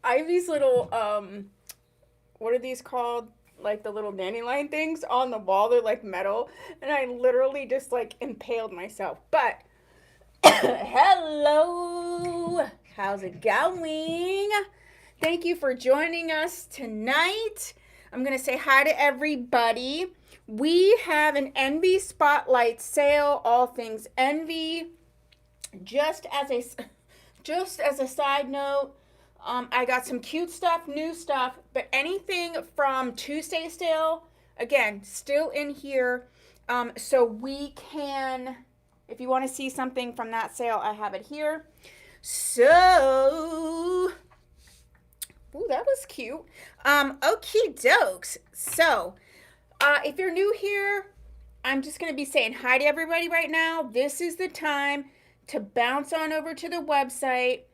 I have these little what are these called? Like the little dandelion things on the wall. They're like metal, and I literally just like impaled myself. But hello, how's it going? Thank you for joining us tonight. I'm gonna say hi to everybody. We have an Envy Spotlight sale, all things Envy. Just as a just as a side note, I got some cute stuff, new stuff, but anything from Tuesday sale, again, still in here. So we can, if you want to see something from that sale, I have it here. So, ooh, that was cute. Okie dokes. So, if you're new here, I'm just going to be saying hi to everybody right now. This is the time to bounce on over to the website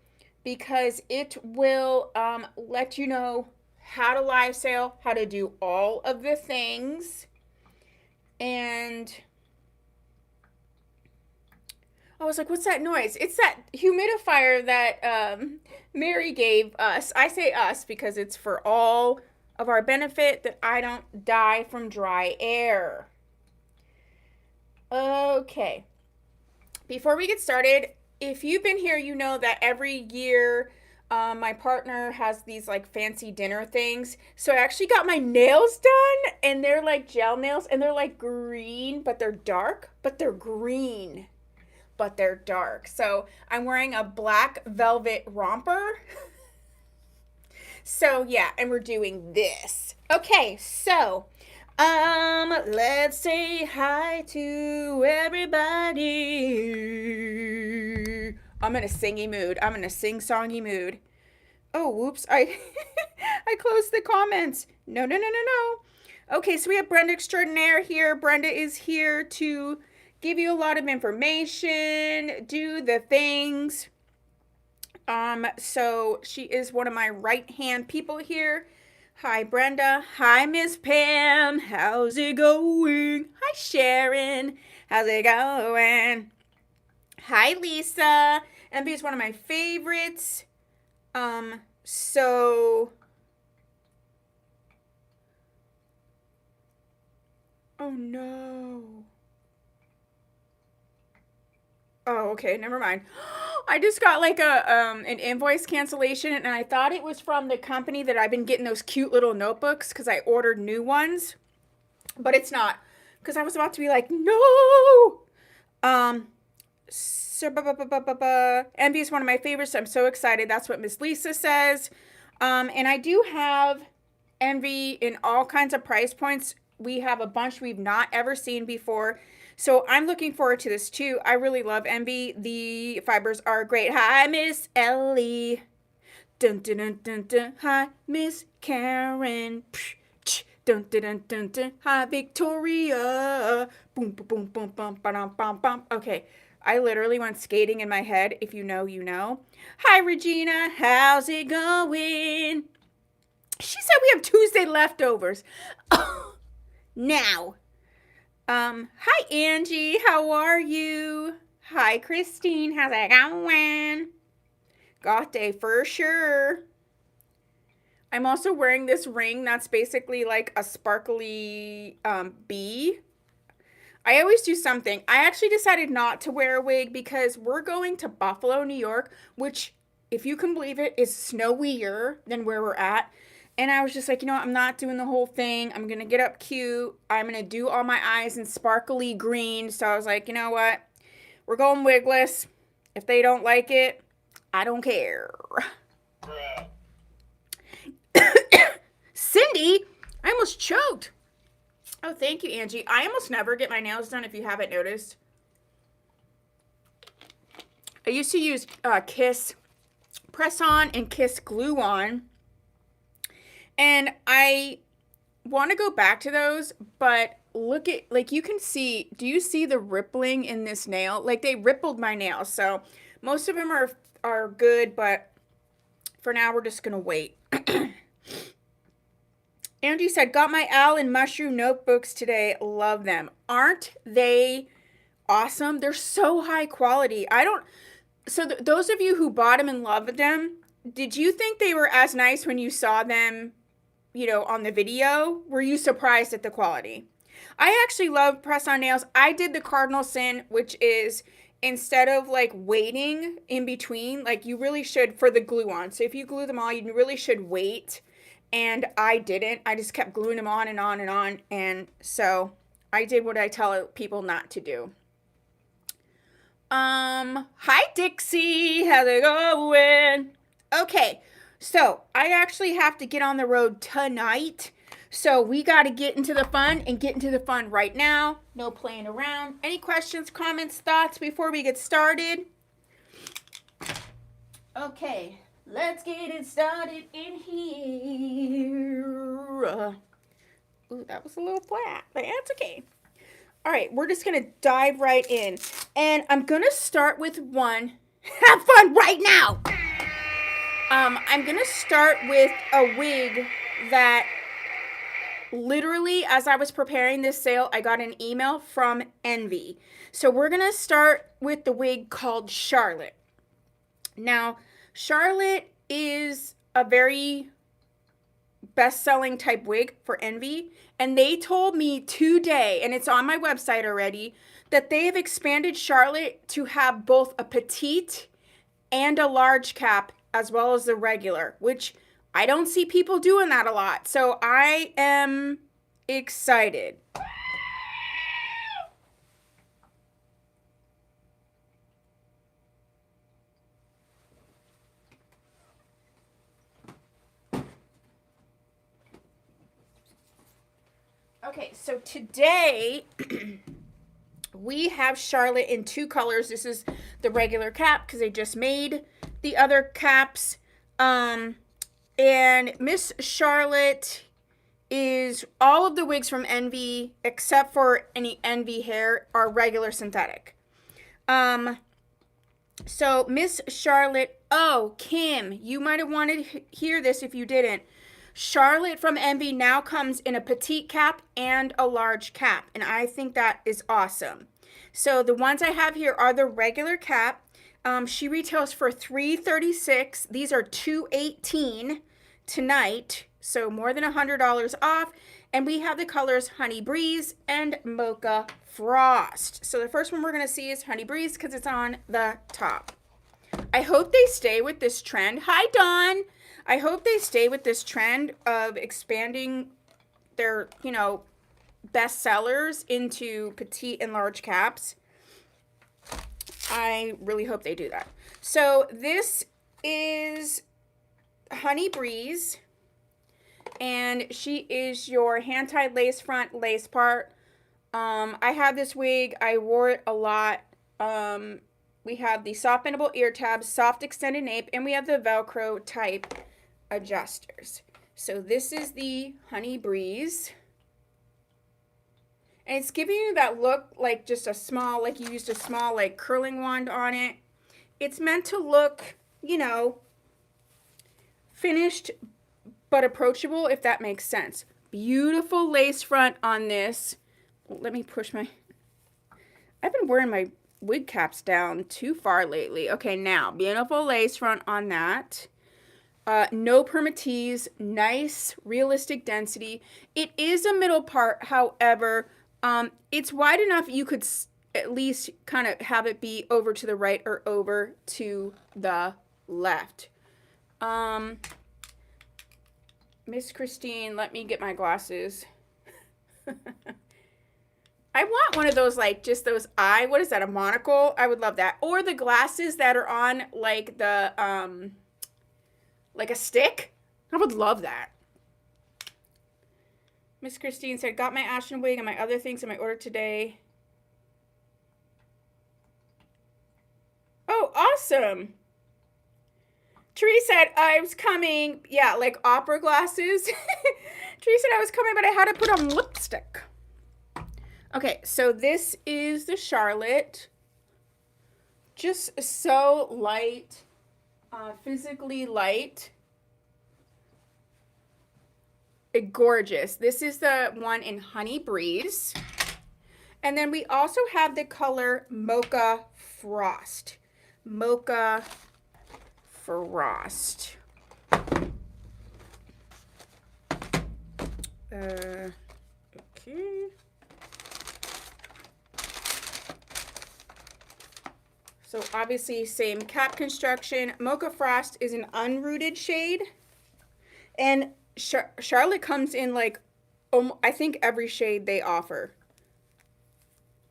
because it will let you know how to live sale, how to do all of the things. And I was like, what's that noise? It's that humidifier that Mary gave us. I say us because it's for all of our benefit that I don't die from dry air. Okay. Before we get started, if you've been here, you know that every year my partner has these like fancy dinner things. So I actually got my nails done, and they're like gel nails, and they're like green, but they're dark, but they're green, but they're dark. So I'm wearing a black velvet romper. So yeah, and we're doing this. Okay, so let's say hi to everybody. I'm in a singy mood. I'm in a sing-songy mood. Oh, whoops. I I closed the comments. No, no, no, no, no. Okay, so we have Brenda Extraordinaire here. Brenda is here to give you a lot of information, do the things. So she is one of my right-hand people here. Hi, Brenda. Hi, Miss Pam. How's it going? Hi, Sharon. How's it going? Hi, Lisa. MB is one of my favorites. So... Oh, no. Oh, okay, never mind. I just got like an invoice cancellation, and I thought it was from the company that I've been getting those cute little notebooks because I ordered new ones, but it's not, because I was about to be like, no. So Envy is one of my favorites. I'm so excited. That's what Miss Lisa says. And I do have Envy in all kinds of price points. We have a bunch we've not ever seen before. So I'm looking forward to this too. I really love Envy. The fibers are great. Hi, Miss Ellie. Dun dun dun dun dun. Hi, Miss Karen. Dun dun dun dun dun. Hi, Victoria. Boom boom boom boom bum bum bum bum. Okay. I literally went skating in my head. If you know, you know. Hi, Regina. How's it going? She said we have Tuesday leftovers. Now, hi Angie, how are you? Hi Christine, how's it going? Got day for sure. I'm also wearing this ring that's basically like a sparkly bee. I always do something. I actually decided not to wear a wig because we're going to Buffalo, New York, which, if you can believe it, is snowier than where we're at. And I was just like, you know what? I'm not doing the whole thing. I'm going to get up cute. I'm going to do all my eyes in sparkly green. So I was like, you know what? We're going wigless. If they don't like it, I don't care. Cindy, I almost choked. Oh, thank you, Angie. I almost never get my nails done if you haven't noticed. I used to use Kiss press-on and Kiss glue-on. And I want to go back to those, but look at, like, you can see, do you see the rippling in this nail? Like, they rippled my nails. So most of them are good, but for now we're just going to wait. Angie said, got my owl and mushroom notebooks today. Love them. Aren't they awesome? They're so high quality. I don't, so those of you who bought them and loved them, did you think they were as nice when you saw them, you know, on the video? Were you surprised at the quality? I actually love press-on nails. I did the cardinal sin, which is instead of like waiting in between, like you really should for the glue on. So if you glue them all, you really should wait. And I didn't. I just kept gluing them on and on and on. And so I did what I tell people not to do. Hi Dixie, how's it going? Okay, so I actually have to get on the road tonight. So we got to get into the fun and get into the fun right now. No playing around. Any questions, comments, thoughts before we get started? Okay, let's get it started in here. Ooh, that was a little flat, but that's okay. All right, we're just going to dive right in. And I'm going to start with one. Have fun right now. I'm going to start with a wig that literally, as I was preparing this sale, I got an email from Envy. So we're going to start with the wig called Charlotte. Now, Charlotte is a very best-selling type wig for Envy, and they told me today, and it's on my website already, that they have expanded Charlotte to have both a petite and a large cap as well as the regular, which I don't see people doing that a lot. So I am excited. Okay, so today we have Charlotte in two colors. This is the regular cap because they just made the other caps. And Miss Charlotte is all of the wigs from Envy except for any Envy hair are regular synthetic. So Miss Charlotte, oh, Kim, you might have wanted to hear this if you didn't. Charlotte from Envy now comes in a petite cap and a large cap, and I think that is awesome. So the ones I have here are the regular cap. She retails for $336. These are $218 tonight, so more than $100 off. And we have the colors Honey Breeze and Mocha Frost. So the first one we're going to see is Honey Breeze because it's on the top. I hope they stay with this trend. Hi, Dawn. I hope they stay with this trend of expanding their, you know, best sellers into petite and large caps. I really hope they do that. So this is Honey Breeze, and she is your hand-tied lace front lace part. I have this wig. I wore it a lot. We have the soft bendable ear tabs, soft extended nape, and we have the Velcro type adjusters. So this is the Honey Breeze. And it's giving you that look like just a small, like you used a small like curling wand on it. It's meant to look, you know, finished but approachable, if that makes sense. Beautiful lace front on this. Let me push my... I've been wearing my wig caps down too far lately. Okay, now, beautiful lace front on that. No permatease, nice realistic density. It is a middle part, however, it's wide enough you could at least kind of have it be over to the right or over to the left. Miss Christine, let me get my glasses. I want one of those, like, just those what is that, a monocle? I would love that. Or the glasses that are on, like, the, like a stick. I would love that. Miss Christine said, got my Ashton wig and my other things in my order today. Oh, awesome. Teresa said, I was coming. Yeah, like opera glasses. Teresa said, I was coming, but I had to put on lipstick. Okay, so this is the Charlotte. Just so light. Physically light. Gorgeous. This is the one in Honey Breeze. And then we also have the color Mocha Frost. Mocha Frost. Okay. So obviously same cap construction. Mocha Frost is an unrooted shade. And Charlotte comes in like, I think every shade they offer.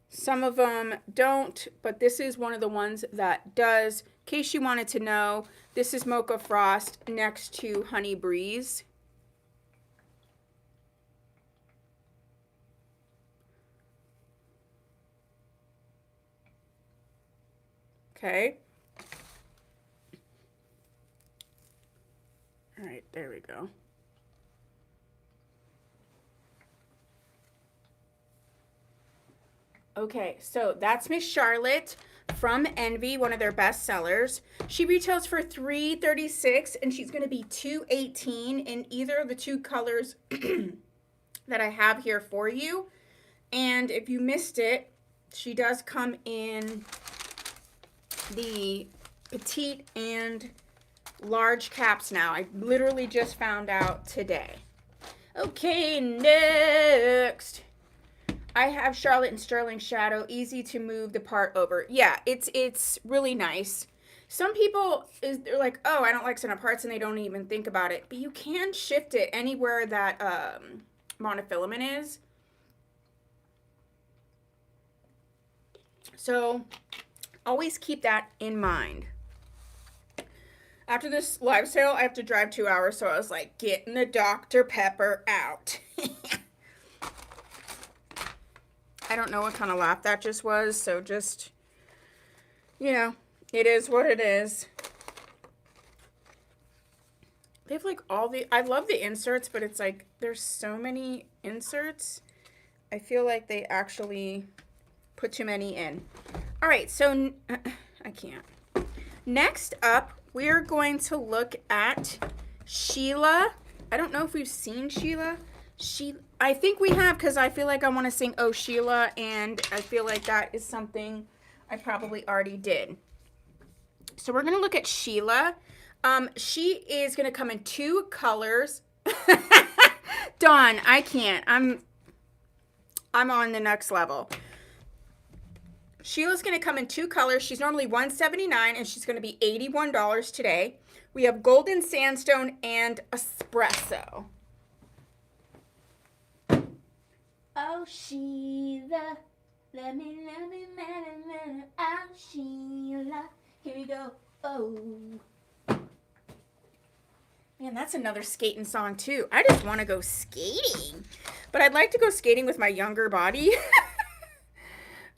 Some of them don't, but this is one of the ones that does. In case you wanted to know, this is Mocha Frost next to Honey Breeze. Okay. All right, there we go. Okay, so that's Miss Charlotte from Envy, one of their best sellers. She retails for $3.36 and she's going to be $2.18 in either of the two colors that I have here for you. And if you missed it, she does come in the petite and large caps now. I literally just found out today. Okay, next. I have Charlotte and Sterling Shadow. Easy to move the part over. Yeah, it's really nice. Some people, they're like, oh, I don't like center parts, and they don't even think about it. But you can shift it anywhere that monofilament is. So always keep that in mind. After this live sale, I have to drive 2 hours, so I was like, getting the Dr. Pepper out. I don't know what kind of laugh that just was, so just, you know, it is what it is. They have like all the, I love the inserts, but it's like, there's so many inserts. I feel like they actually put too many in. All right, so I can't. Next up, we're going to look at Sheila. I don't know if we've seen Sheila. I think we have, because I feel like I want to sing Oh Sheila, and I feel like that is something I probably already did. So we're going to look at Sheila. She is going to come in two colors. Dawn, I can't. I'm on the next level. Sheila's going to come in two colors. She's normally $179 and she's going to be $81 today. We have Golden Sandstone and Espresso. Oh, Sheila, let me, oh, Sheila, here we go, oh. Man, that's another skating song, too. I just want to go skating, but I'd like to go skating with my younger body.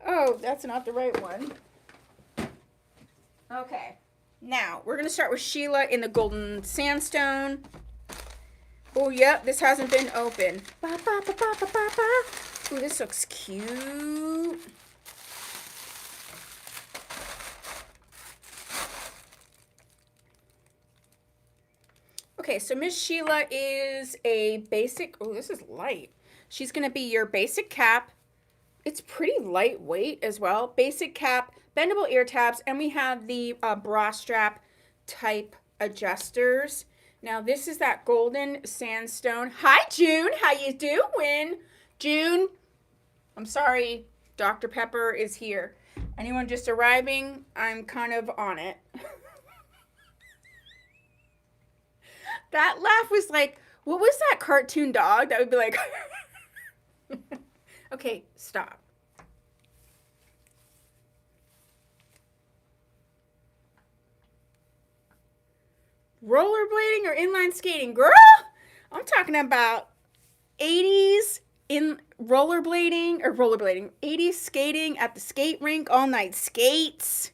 Oh, that's not the right one. Okay, now we're going to start with Sheila in the Golden Sandstone. Oh, yep, this hasn't been open. Ba, ba, ba, ba, ba, ba, ba. Ooh, this looks cute. Okay, so Miss Sheila is a basic, oh, this is light. She's going to be your basic cap. It's pretty lightweight as well. Basic cap, bendable ear tabs, and we have the bra strap type adjusters. Now, this is that Golden Sandstone. Hi, June. How you doing? June, I'm sorry. Dr. Pepper is here. Anyone just arriving? I'm kind of on it. That laugh was like, what was that cartoon dog that would be like... Okay, stop. Rollerblading or inline skating? Girl, I'm talking about 80s in rollerblading, 80s skating at the skate rink, all night skates.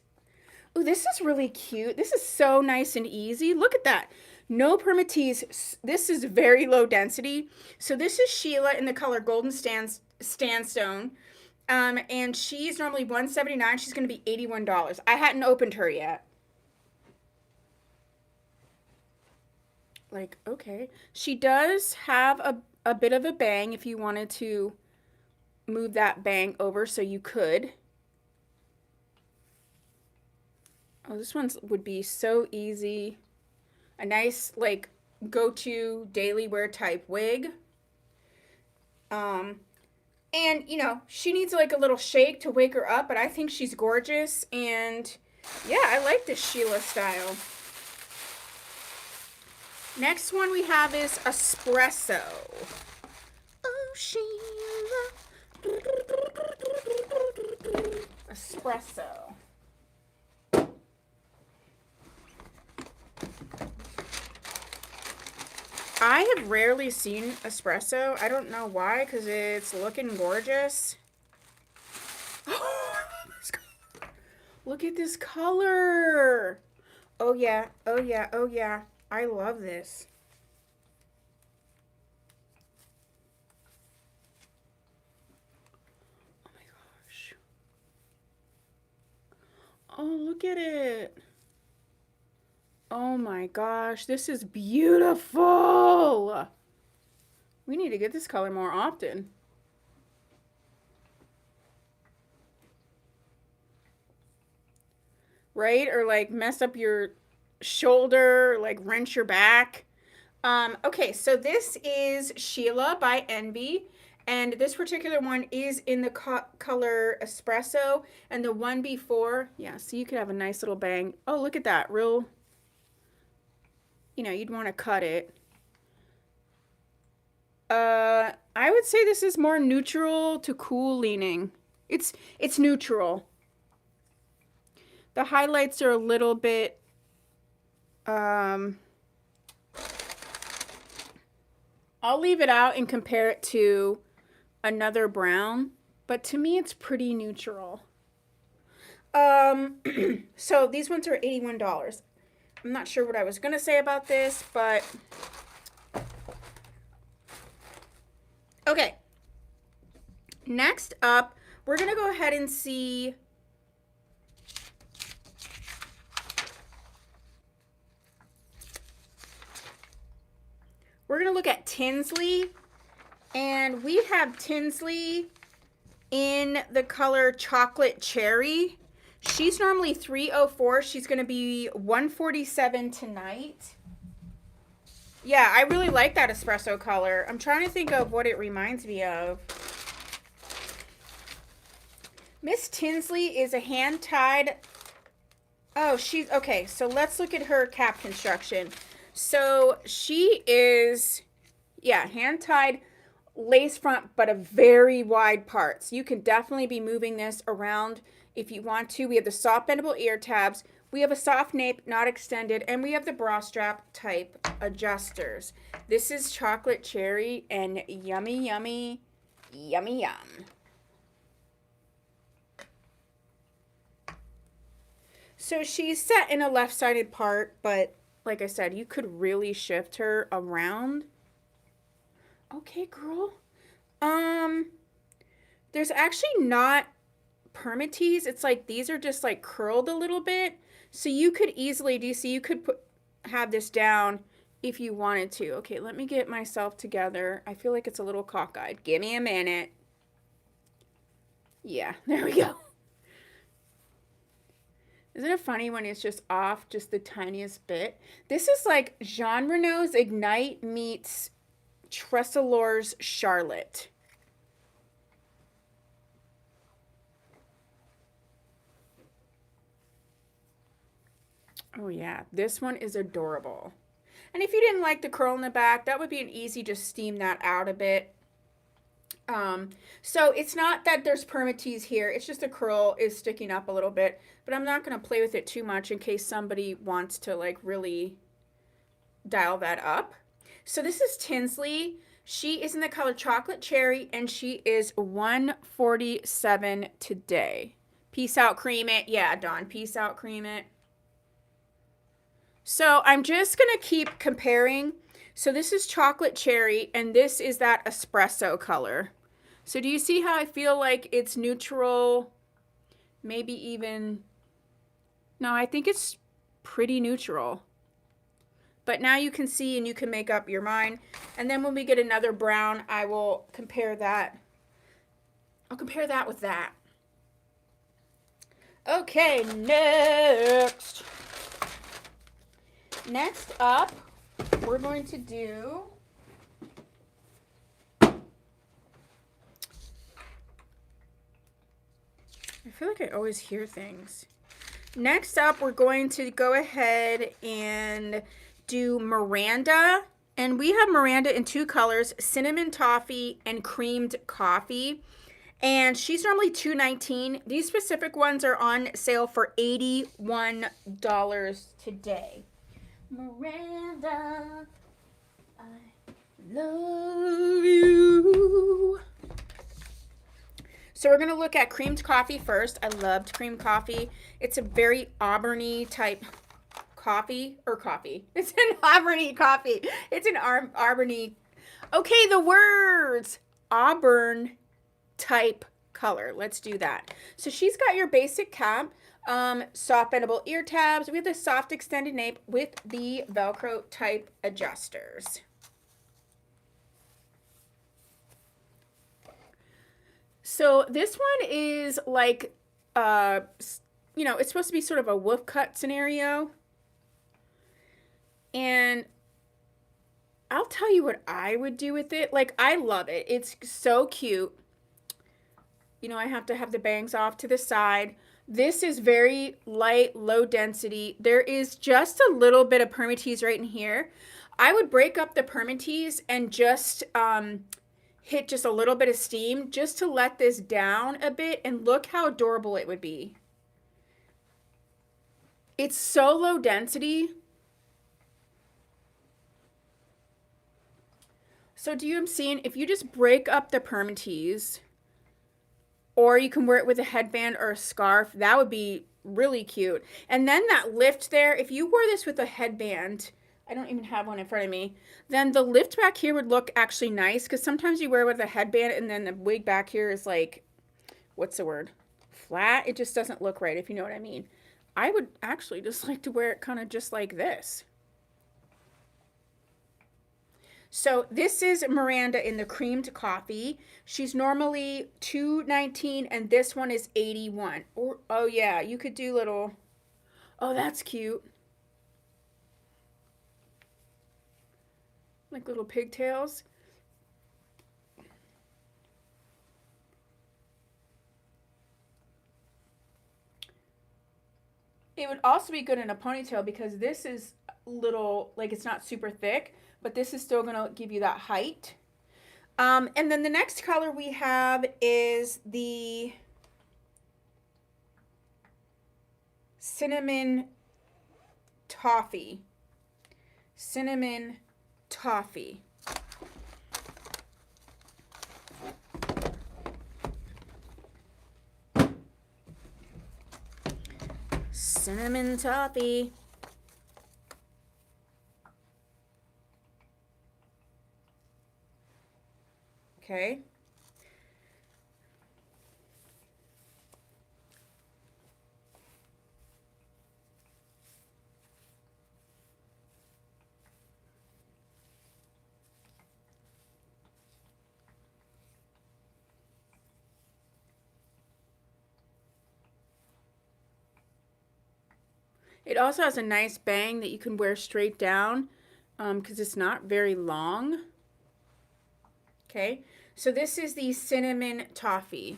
Ooh, this is really cute. This is so nice and easy. Look at that. No permatease. This is very low density. So this is Sheila in the color Golden Sandstone. And she's normally $179. She's going to be $81. I hadn't opened her yet. Like, okay. She does have a bit of a bang if you wanted to move that bang over, so you could. Oh, this one would be so easy. A nice, like, go-to daily wear type wig. Um, and, you know, she needs like a little shake to wake her up, but I think she's gorgeous. And yeah, I like this Sheila style. Next one we have is Espresso. Oh, Sheila. Espresso. I have rarely seen espresso. I don't know why, because it's looking gorgeous. Look at this color. Oh yeah, oh yeah, oh yeah. I love this. Oh my gosh. Oh, look at it. Oh my gosh, this is beautiful. We need to get this color more often. Right? Or like mess up your shoulder, like wrench your back. Okay, so this is Sheila by Envy. And this particular one is in the color Espresso. And the one before, yeah, so you could have a nice little bang. Oh, look at that. Real, you know, you'd want to cut it. I would say this is more neutral to cool leaning. It's neutral. The highlights are a little bit I'll leave it out and compare it to another brown, but to me it's pretty neutral. So these ones are $81. I'm not sure what I was gonna say about this, but okay. Next up, we're gonna go ahead and see we're gonna look at Tinsley, and we have Tinsley in the color Chocolate Cherry. She's normally $304. She's gonna be $147 tonight. Yeah, I really like that espresso color. I'm trying to think of what it reminds me of. Miss Tinsley is a hand-tied. Oh, she's okay. So let's look at her cap construction. So she is, yeah, hand-tied lace front, but a very wide part. So you can definitely be moving this around if you want to. We have the soft bendable ear tabs. We have a soft nape, not extended, and we have the bra strap type adjusters. This is Chocolate Cherry, and yummy, yummy, yummy, yum. So she's set in a left-sided part, but like I said, you could really shift her around. Okay, girl. There's actually not permatees. It's like these are just like curled a little bit. So you could easily, do you see, you could have this down if you wanted to. Okay, let me get myself together. I feel like it's a little cockeyed. Give me a minute. Yeah, there we go. Isn't it funny when it's just off just the tiniest bit? This is like Jean Reno's Ignite meets Tressolor's Charlotte. Oh yeah, this one is adorable. And if you didn't like the curl in the back, that would be an easy, just steam that out a bit. So it's not that there's permatease here. It's just the curl is sticking up a little bit, but I'm not going to play with it too much in case somebody wants to like really dial that up. So this is Tinsley. She is in the color Chocolate Cherry, and she is $147 today. Peace out, cream it. Yeah, Dawn, peace out, cream it. So I'm just going to keep comparing. So this is Chocolate Cherry, and this is that espresso color. So do you see how I feel like it's neutral? Maybe even, no, I think it's pretty neutral. But now you can see and you can make up your mind. And then when we get another brown, I will compare that. I'll compare that with that. Okay, next. Next up, we're going to do I feel like I always hear things. Next up, we're going to go ahead and do Miranda. And we have Miranda in two colors, cinnamon toffee and creamed coffee. And she's normally $2.19. These specific ones are on sale for $81 today. Miranda, I love you. So we're going to look at creamed coffee first. I loved creamed coffee. It's a very Auburny type coffee. It's an Auburny coffee. It's an Auburny. Okay, the words. Auburn type color. Let's do that. So she's got your basic cap, soft bendable ear tabs. We have the soft extended nape with the Velcro type adjusters. So this one is like, you know, it's supposed to be sort of a wolf cut scenario. And I'll tell you what I would do with it. Like, I love it. It's so cute. You know, I have to have the bangs off to the side. This is very light, low density. There is just a little bit of permatease right in here. I would break up the permatease and just hit just a little bit of steam just to let this down a bit, and look how adorable it would be. It's so low density. So do you see, if you just break up the permatease, or you can wear it with a headband or a scarf, that would be really cute. And then that lift there, if you wore this with a headband, I don't even have one in front of me, then the lift back here would look actually nice, because sometimes you wear it with a headband and then the wig back here is like, what's the word? Flat. It just doesn't look right, if you know what I mean. I would actually just like to wear it kind of just like this. So this is Miranda in the creamed coffee. She's normally $2.19 and this one is $81. Or, oh yeah, you could do little, oh, that's cute. Like little pigtails. It would also be good in a ponytail, because this is little, like, it's not super thick, but this is still going to give you that height. And then the next color we have is the cinnamon toffee. Cinnamon toffee. Cinnamon toffee. Okay. It also has a nice bang that you can wear straight down, because it's not very long. Okay, so this is the cinnamon toffee.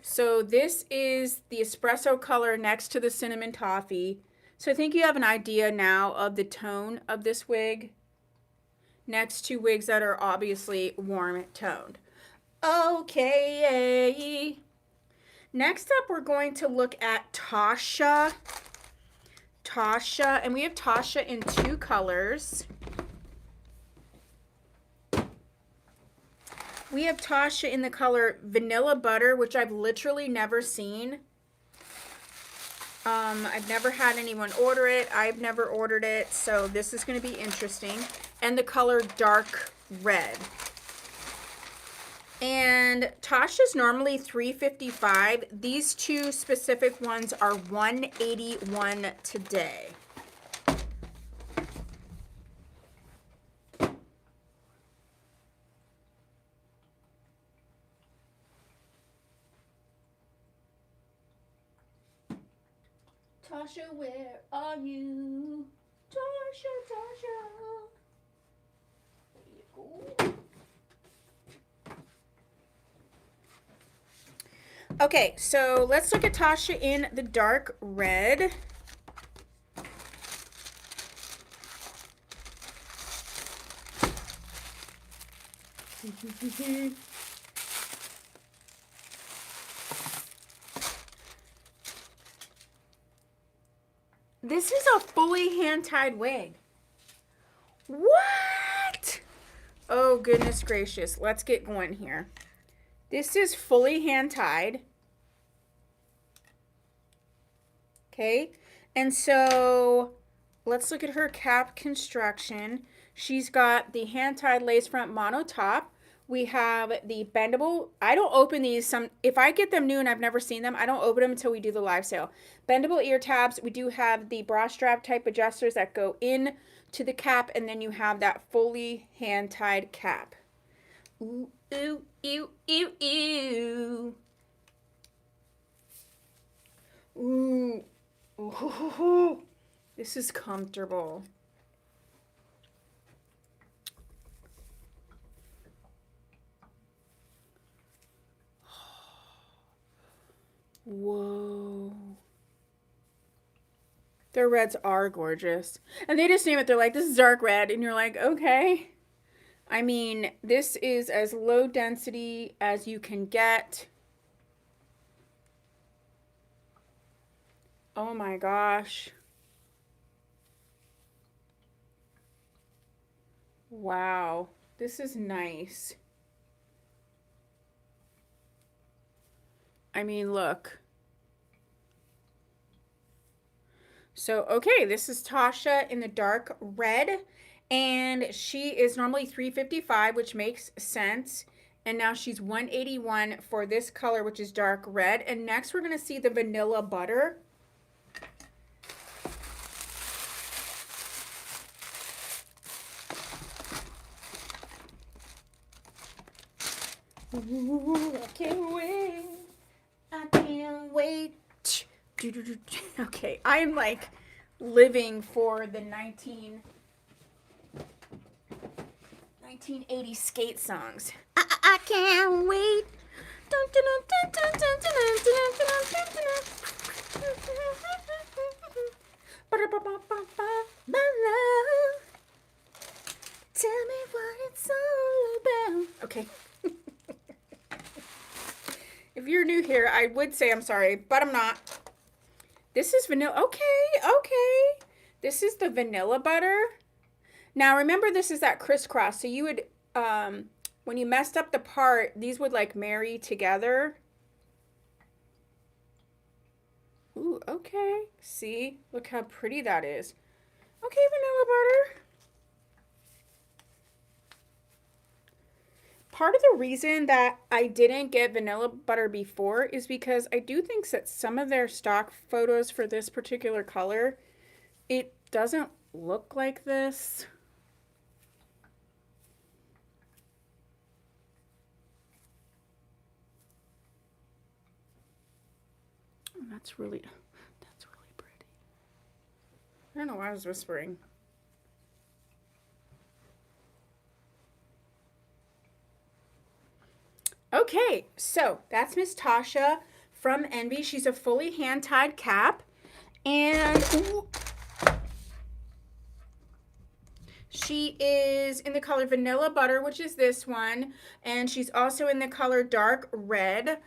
So this is the espresso color next to the cinnamon toffee. So I think you have an idea now of the tone of this wig next to wigs that are obviously warm toned. Okay. Next up, we're going to look at Tasha. And we have Tasha in two colors. We have Tasha in the color Vanilla Butter, which I've literally never seen. I've never had anyone order it. I've never ordered it, so this is going to be interesting. And the color Dark Red. And Tasha's normally $3.55. These two specific ones are $181 today. Tasha, where are you? Tasha, Tasha. There you go. Okay, so let's look at Tasha in the dark red. This is a fully hand-tied wig. What? Oh, goodness gracious. Let's get going here. This is fully hand-tied. Okay. And so let's look at her cap construction. She's got the hand-tied lace front mono top. We have the bendable. I don't open these. If I get them new and I've never seen them, I don't open them until we do the live sale. Bendable ear tabs. We do have the bra strap type adjusters that go in to the cap, and then you have that fully hand-tied cap. Ooh, ooh, ew, ew, ew. Ooh. Ooh. This is comfortable. Whoa. Their reds are gorgeous. And they just name it. They're like, this is dark red. And you're like, okay. I mean, this is as low density as you can get. Oh my gosh. Wow. This is nice. I mean, look. So, okay, this is Tasha in the dark red, and she is normally $355, which makes sense. And now she's $181 for this color, which is dark red. And next we're going to see the vanilla butter. Ooh, I can't wait. I can't wait. Okay, I am like living for the 1980 skate songs. I can't wait. Tell me what it's all about. Okay. If you're new here, I would say I'm sorry, but I'm not. This is vanilla. Okay. This is the vanilla butter. Now, remember, this is that crisscross. So you would, when you messed up the part, these would like marry together. Ooh, okay. See? Look how pretty that is. Okay, vanilla butter. Part of the reason that I didn't get vanilla butter before is because I do think that some of their stock photos for this particular color, it doesn't look like this. That's really pretty. I don't know why I was whispering. Okay, so that's Miss Tasha from Envy. She's a fully hand-tied cap. And ooh, she is in the color Vanilla Butter, which is this one. And she's also in the color Dark Red.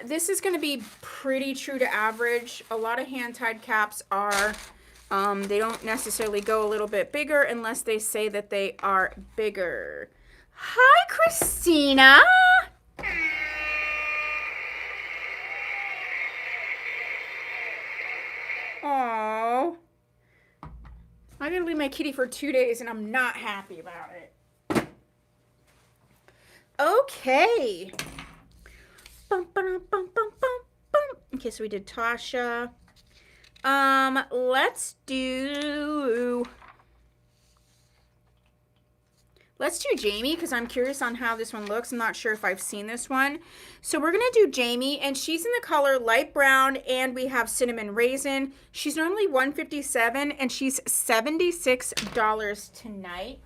This is going to be pretty true to average. A lot of hand-tied caps are, they don't necessarily go a little bit bigger unless they say that they are bigger. Hi, Christina. Aww. I gotta leave my kitty for 2 days and I'm not happy about it. Okay. Okay, so we did Tasha. Let's do Let's do Jamie because I'm curious on how this one looks. I'm not sure if I've seen this one. So we're going to do Jamie, and she's in the color light brown, and we have cinnamon raisin. She's normally $157, and she's $76 tonight.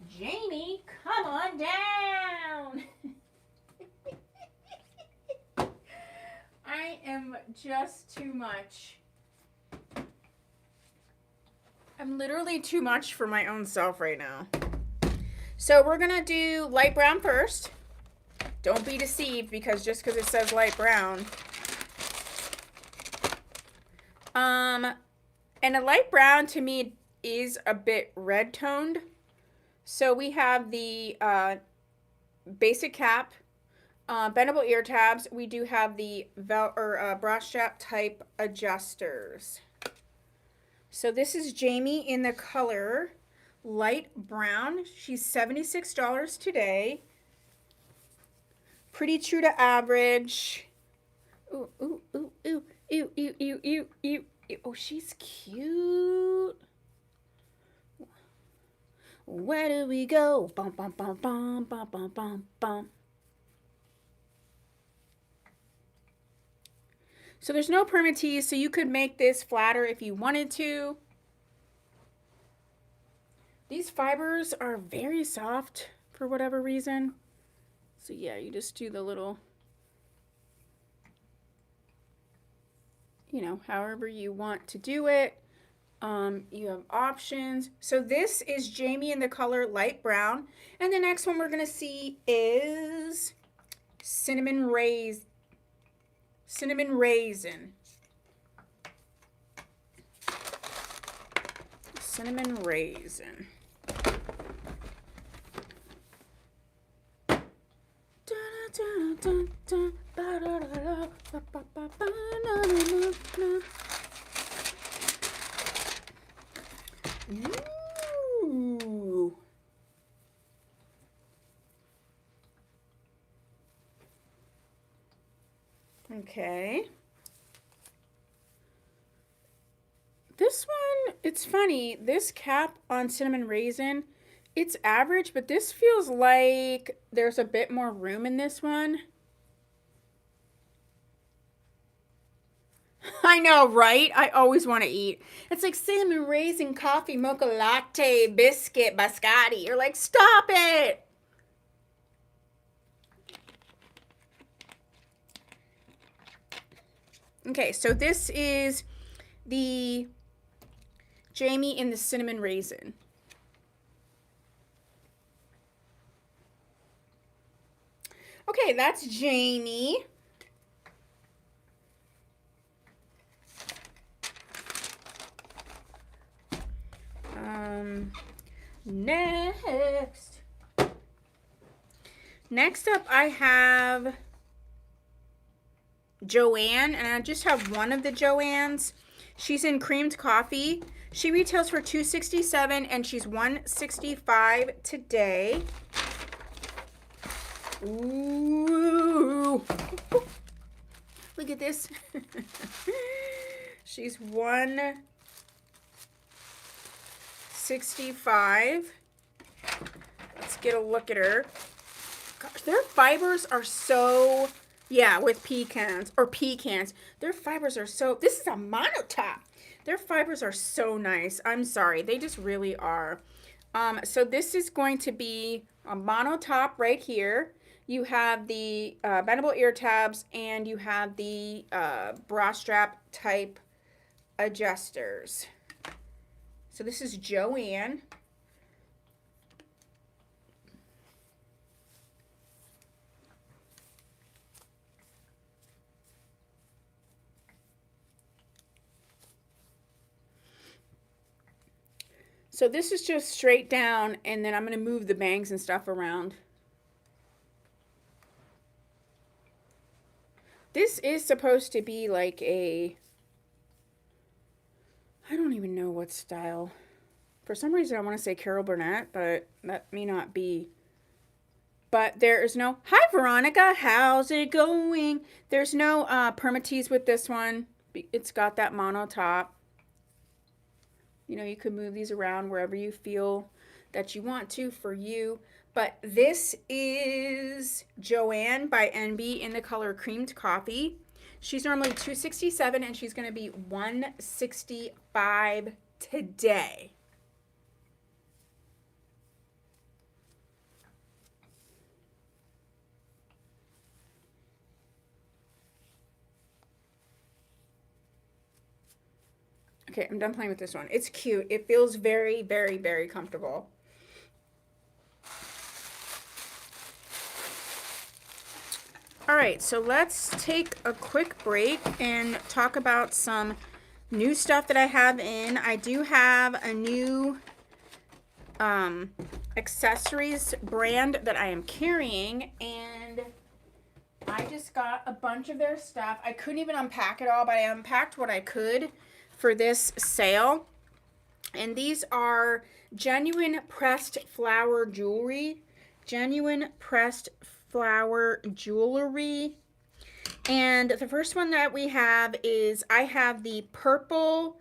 Jamie, come on down. I am just too much. I'm literally too much for my own self right now. So we're going to do light brown first. Don't be deceived because just because it says light brown. And a light brown to me is a bit red toned. So we have the basic cap, bendable ear tabs. We do have the bra strap type adjusters. So this is Jamie in the color light brown. She's $76 today. Pretty true to average. Ooh, ooh, ooh, ooh, ooh, ooh, ooh, ooh, ooh. Oh, she's cute. Where do we go? Bum, bum, bum, bum, bum, bum, bum, bum. So there's no permatease, so you could make this flatter if you wanted to. These fibers are very soft for whatever reason. So yeah, you just do the little, you know, however you want to do it. You have options. So this is Jamie in the color light brown. And the next one we're going to see is cinnamon raisin. Cinnamon raisin. Cinnamon raisin. Ooh. Okay. This one, it's funny. This cap on cinnamon raisin, it's average, but this feels like there's a bit more room in this one. I know, right? I always want to eat. It's like cinnamon raisin coffee, mocha latte, biscuit, biscotti. You're like, stop it. Okay, so this is the Jamie in the cinnamon raisin. Okay, that's Jamie. Next up I have Joanne, and I just have one of the Joannes. She's in creamed coffee. She retails for $267 and she's $165 today. Ooh. Look at this. She's $165. Let's get a look at her. Gosh, their fibers are so, yeah, with pecans. Their fibers are so, this is a monotop. Their fibers are so nice. I'm sorry. They just really are. So this is going to be a monotop right here. You have the bendable ear tabs, and you have the bra strap type adjusters. So this is Joanne. So this is just straight down, and then I'm going to move the bangs and stuff around. This is supposed to be like a, I don't even know what style. For some reason I want to say Carol Burnett, but that may not be. But there is no, hi Veronica, how's it going? There's no permatease with this one. It's got that mono top. You know, you could move these around wherever you feel that you want to for you. But this is Joanne by NB in the color Creamed Coffee. She's normally $267 and she's going to be $165 today. Okay, I'm done playing with this one. It's cute. It feels very, very, very comfortable. All right, so let's take a quick break and talk about some new stuff that I have in. I do have a new accessories brand that I am carrying, and I just got a bunch of their stuff. I couldn't even unpack it all, but I unpacked what I could for this sale. And these are genuine pressed flower jewelry. Genuine pressed flower jewelry. And the first one that we have is, I have the purple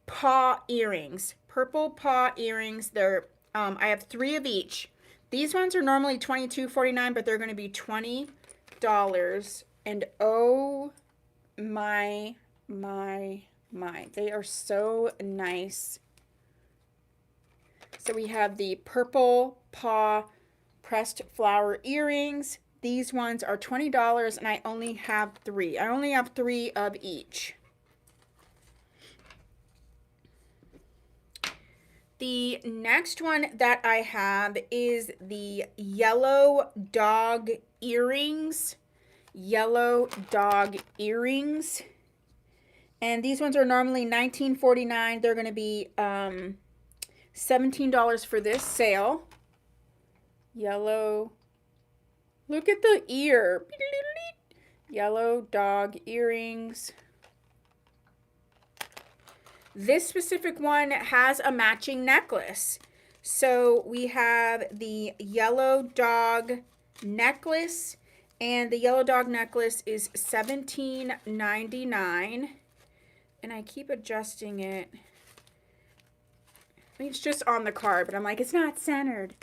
paw earrings. Purple paw earrings. They're I have 3 of each. These ones are normally $22.49, but they're going to be $20. And oh my, they are so nice. So we have the purple paw pressed flower earrings. These ones are $20 and I only have 3. I only have 3 of each. The next one that I have is the yellow dog earrings. Yellow dog earrings. And these ones are normally $19.49. They're going to be $17 for this sale. Yellow. Look at the ear. Yellow dog earrings. This specific one has a matching necklace. So we have the yellow dog necklace, and the yellow dog necklace is $17.99. And I keep adjusting it. I mean, it's just on the card, but I'm like, it's not centered.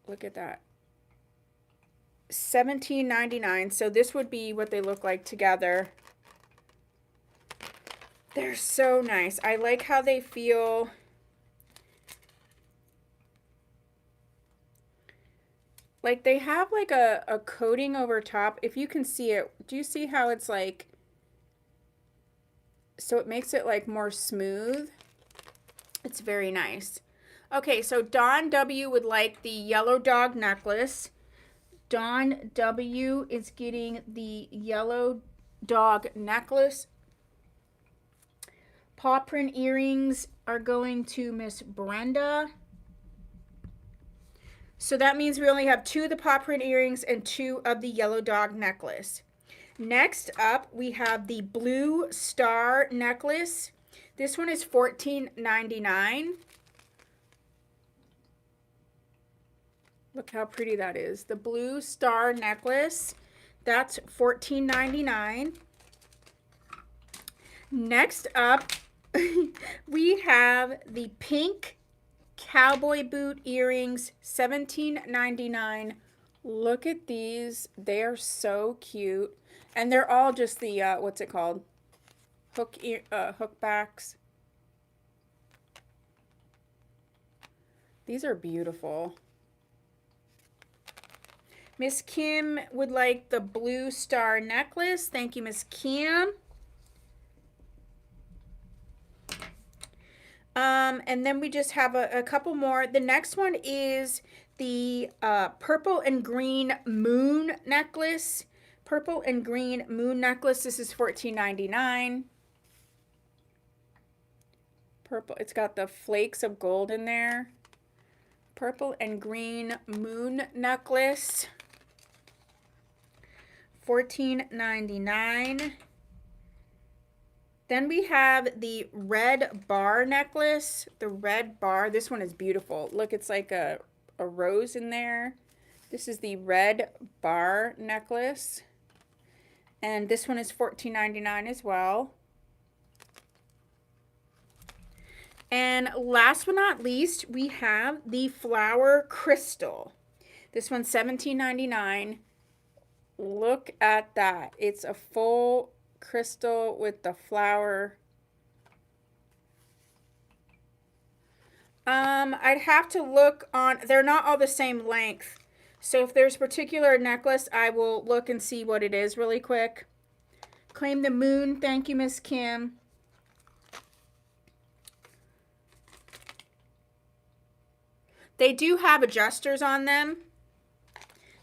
Look at that. $17.99. So this would be what they look like together. They're so nice. I like how they feel. Like they have like a coating over top. If you can see it, do you see how it's like, so it makes it like more smooth? It's very nice. Okay, so Dawn W would like the yellow dog necklace. Dawn W is getting the yellow dog necklace. Paw print earrings are going to Miss Brenda. So that means we only have 2 of the paw print earrings and 2 of the yellow dog necklace. Next up, we have the blue star necklace. This one is $14.99. Look how pretty that is. The blue star necklace, that's $14.99. Next up, we have the pink cowboy boot earrings, $17.99. Look at these. They are so cute. And they're all just the, what's it called? Hook backs. These are beautiful. Miss Kim would like the blue star necklace. Thank you, Miss Kim. And then we just have a couple more. The next one is the purple and green moon necklace. Purple and green moon necklace. This is $14.99. Purple. It's got the flakes of gold in there. Purple and green moon necklace. $14.99. Then we have the red bar necklace. The red bar. This one is beautiful. Look, it's like a rose in there. This is the red bar necklace. And this one is $14.99 as well. And last but not least, we have the flower crystal. This one's $17.99. Look at that. It's a full crystal with the flower. I'd have to look on, they're not all the same length. So if there's a particular necklace, I will look and see what it is really quick. Claim the moon. Thank you, Miss Kim. They do have adjusters on them.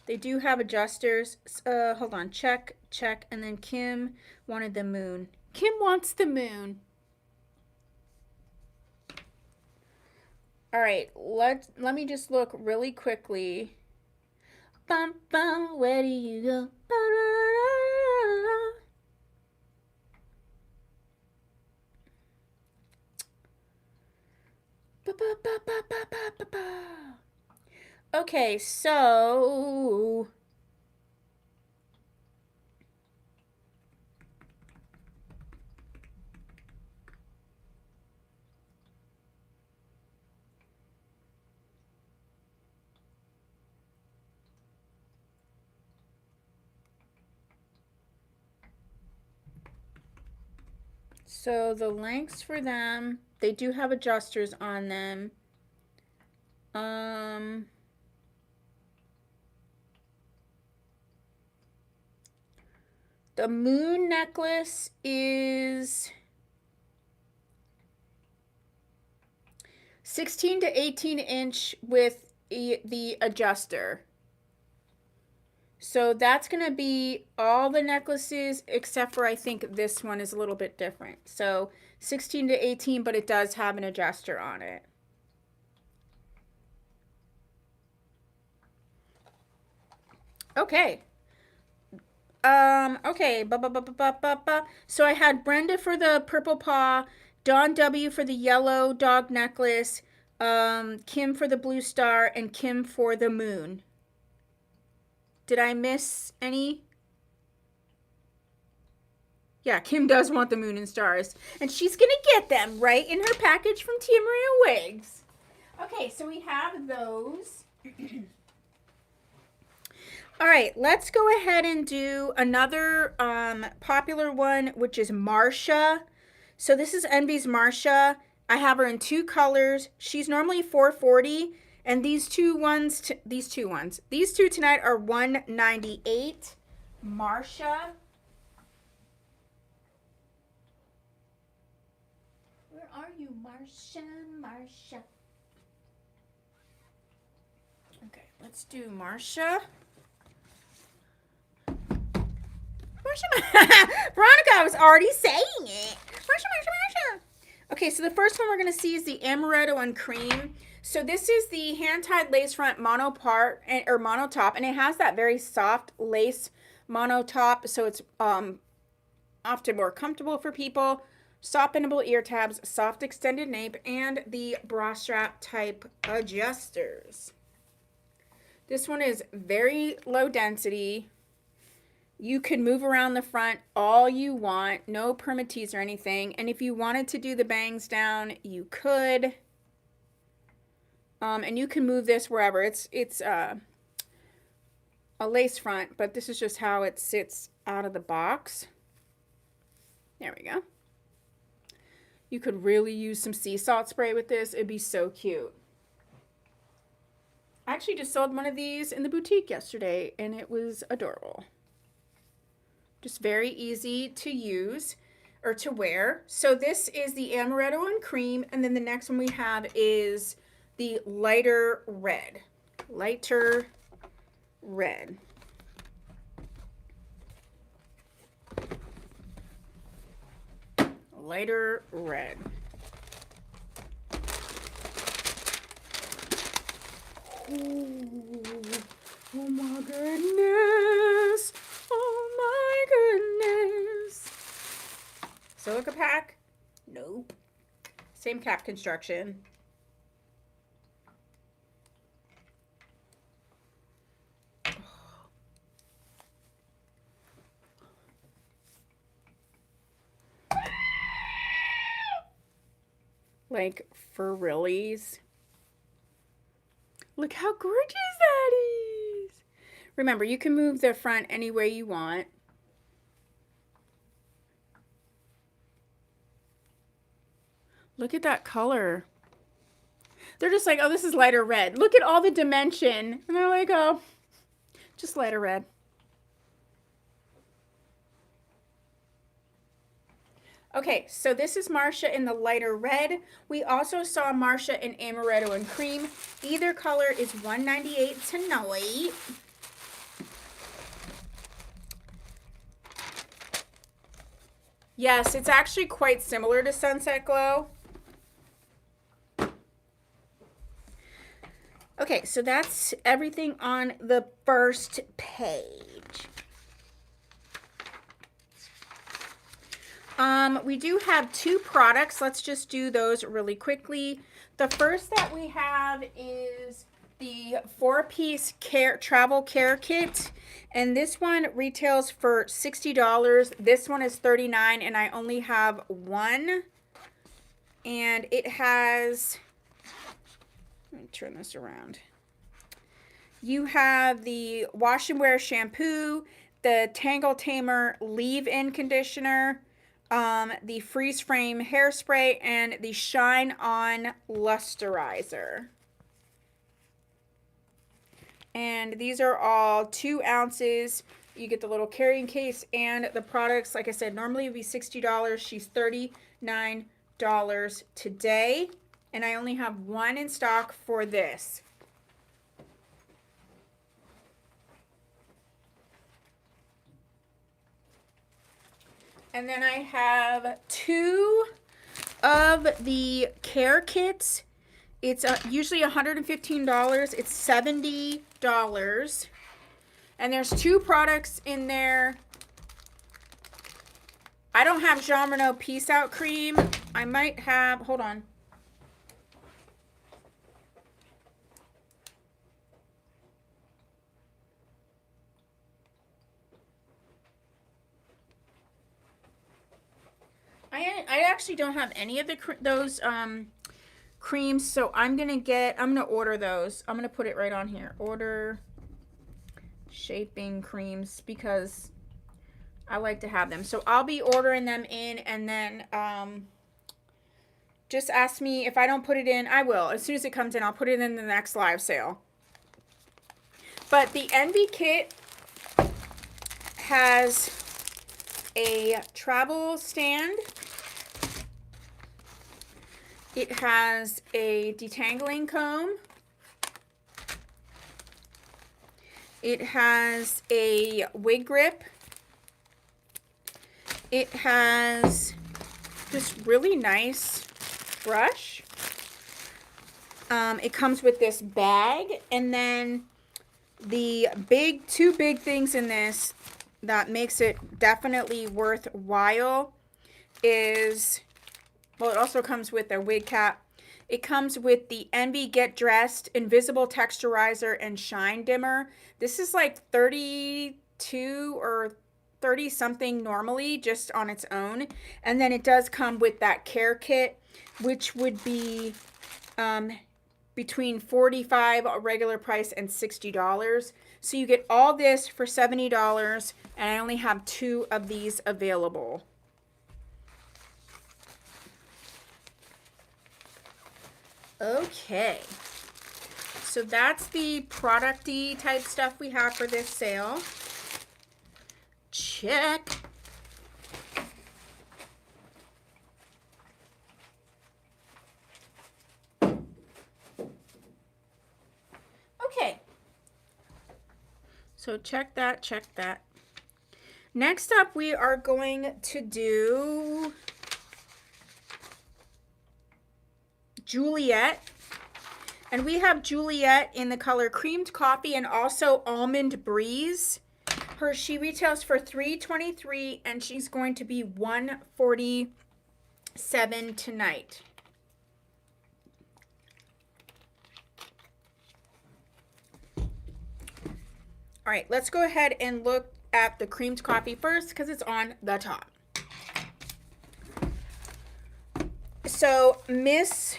They do have adjusters. Hold on. Check, check. And then Kim wanted the moon. Kim wants the moon. All right. Let me just look really quickly. Bum, bum, where do you go? Okay, so the lengths for them, they do have adjusters on them. The moon necklace is 16 to 18 inch with the adjuster. So that's going to be all the necklaces except for I think this one is a little bit different. So 16 to 18, but it does have an adjuster on it. Okay. Okay. So I had Brenda for the purple paw, Dawn W for the yellow dog necklace, Kim for the blue star, and Kim for the moon. Did I miss any? Yeah, Kim does want the moon and stars. And she's going to get them right in her package from Tia Maria Wigs. Okay, so we have those. All right, let's go ahead and do another popular one, which is Marsha. So this is Envy's Marsha. I have her in two colors. She's normally $4.40, and these two tonight are $198. Marsha. Where are you, Marsha? Marsha. Okay, let's do Marsha. Veronica was already saying it. Marsha. Okay, so the first one we're going to see is the Amaretto and Cream. So this is the hand-tied lace front mono top, and it has that very soft lace mono top, so it's often more comfortable for people. Soft bendable ear tabs, soft extended nape, and the bra strap type adjusters. This one is very low density. You can move around the front all you want, no permatease or anything. And if you wanted to do the bangs down, you could. And you can move this wherever. It's a lace front, but this is just how it sits out of the box. There we go. You could really use some sea salt spray with this. It'd be so cute. I actually just sold one of these in the boutique yesterday, and it was adorable. Just very easy to use or to wear. So this is the Amaretto and Cream, and then the next one we have is the lighter red. Lighter red. Lighter red. Ooh, oh my goodness. Oh my goodness. Silica pack? Nope. Same cap construction. Like, for realies. Look how gorgeous that is. Remember, you can move the front any way you want. Look at that color. They're just like, oh, this is lighter red. Look at all the dimension. And they're like, oh, just lighter red. Okay, so this is Marcia in the lighter red. We also saw Marcia in amaretto and cream. Either color is $198 tonight. Yes, it's actually quite similar to Sunset Glow. Okay, so that's everything on the first page. We do have two products. Let's just do those really quickly. The first that we have is the 4-piece travel care kit. And this one retails for $60. This one is $39, and I only have one. And it has, let me turn this around. You have the wash and wear shampoo, the Tangle Tamer leave-in conditioner, the freeze frame hairspray, and the shine on lusterizer. And these are all 2 ounces. You get the little carrying case and the products. Like I said, normally it would be $60. She's $39 today. And I only have one in stock for this. And then I have 2 of the care kits. It's usually $115. It's $70. And there's 2 products in there. I don't have Jean Renault Peace Out Cream. I might have, hold on. I actually don't have any of those creams, so I'm gonna order those. I'm gonna put it right on here. Order shaping creams because I like to have them. So I'll be ordering them in, and then just ask me if I don't put it in. I will. As soon as it comes in, I'll put it in the next live sale. But the Envy kit has a travel stand. It has a detangling comb. It has a wig grip. It has this really nice brush. It comes with this bag, and then the two big things in this that makes it definitely worthwhile is, well, it also comes with a wig cap. It comes with the Envy Get Dressed Invisible Texturizer and Shine Dimmer. This is like 32 or 30 something normally just on its own. And then it does come with that care kit, which would be between $45 a regular price and $60. So you get all this for $70, and I only have 2 of these available. Okay, so that's the product-y type stuff we have for this sale. Check. Okay, so check that, check that. Next up, we are going to do Juliet. And we have Juliet in the color Creamed Coffee and also Almond Breeze. She retails for $323, and she's going to be $147 tonight. All right, let's go ahead and look at the Creamed Coffee first because it's on the top. So Miss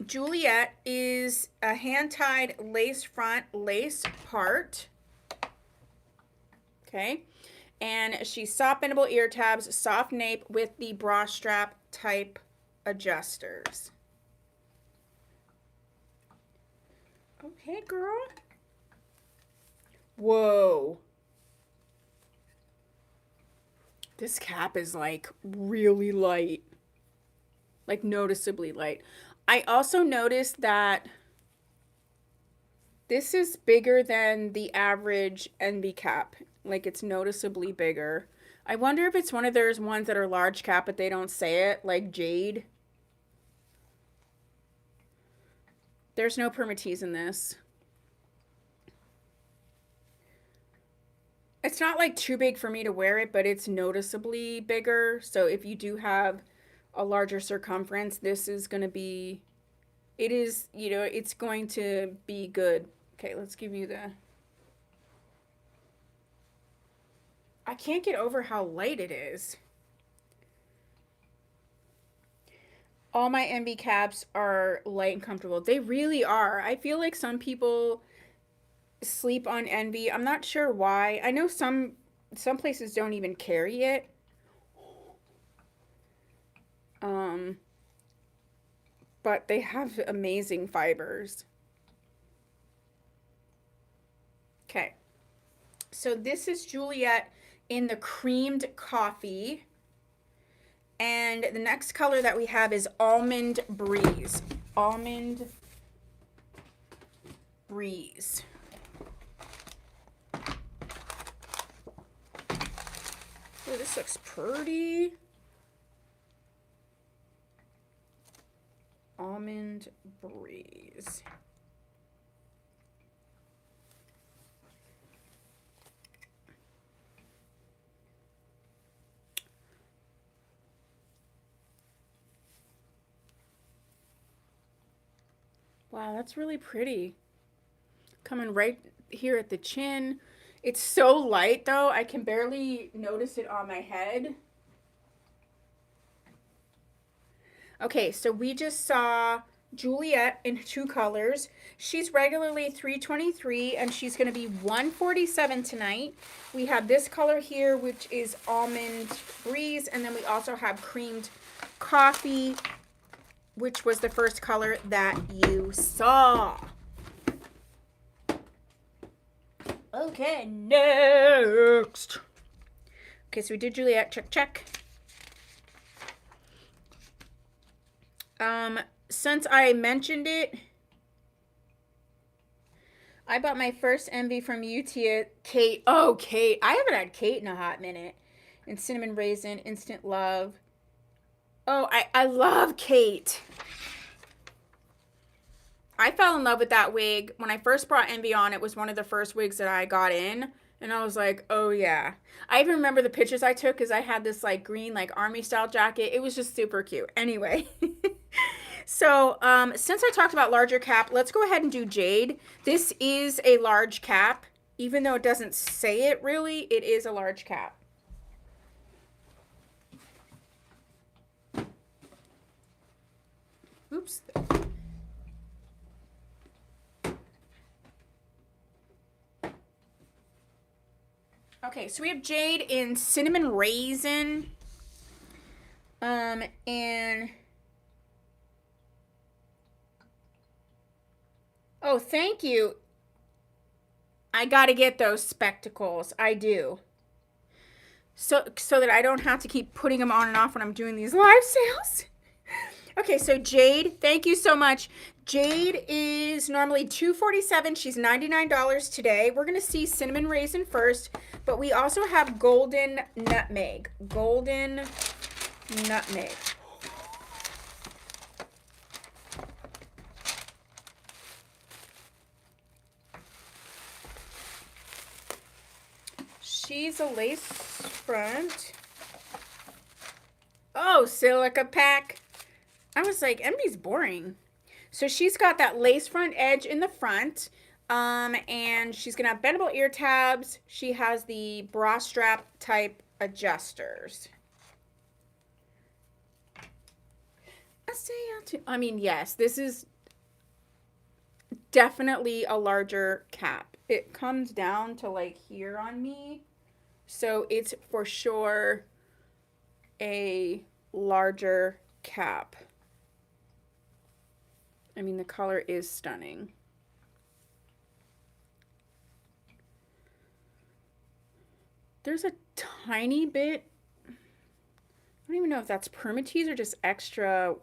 Juliet is a hand-tied lace front, lace part. Okay. And she's soft bendable ear tabs, soft nape with the bra strap type adjusters. Okay, girl. Whoa. This cap is like really light. Like noticeably light. I also noticed that this is bigger than the average NB cap. Like it's noticeably bigger. I wonder if it's one of those ones that are large cap but they don't say it, like Jade. There's no permatease in this. It's not like too big for me to wear it, but it's noticeably bigger. So if you do have a larger circumference, this is going to be, it is, you know, it's going to be good. Okay, let's give you the, I can't get over how light it is. All my MB caps are light and comfortable. They really are. I feel like some people sleep on NB. I'm not sure why. I know some places don't even carry it. But they have amazing fibers. Okay. So this is Juliet in the creamed coffee. And the next color that we have is Almond Breeze. Almond Breeze. Oh, this looks pretty. Almond Breeze. Wow, that's really pretty. Coming right here at the chin. It's so light though, I can barely notice it on my head. Okay, so we just saw Juliet in 2 colors. She's regularly $323 and she's going to be $147 tonight. We have this color here, which is Almond Breeze, and then we also have Creamed Coffee, which was the first color that you saw. Okay, next. Okay, so we did Juliet, check, check. Since I mentioned it, I bought my first MV from you, Tia. Kate. Oh, Kate. I haven't had Kate in a hot minute. And Cinnamon Raisin, Instant Love. Oh, I love Kate. I fell in love with that wig. When I first brought Envy on, it was one of the first wigs that I got in. And I was like, oh yeah. I even remember the pictures I took because I had this like green like army style jacket. It was just super cute. Anyway. So since I talked about larger cap, let's go ahead and do Jade. This is a large cap. Even though it doesn't say it really, it is a large cap. Oops. Okay, so we have Jade in Cinnamon Raisin. And oh, thank you. I got to get those spectacles. I do. So that I don't have to keep putting them on and off when I'm doing these live sales. Okay, so Jade, thank you so much. Jade is normally $247. She's $99 today. We're going to see Cinnamon Raisin first, but we also have Golden Nutmeg. Golden Nutmeg. She's a lace front. Oh, silica pack. I was like, MB's boring. So she's got that lace front edge in the front. And she's going to have bendable ear tabs. She has the bra strap type adjusters. I mean, yes, this is definitely a larger cap. It comes down to like here on me. So it's for sure a larger cap. I mean, the color is stunning. There's a tiny bit, I don't even know if that's permatease or just extra.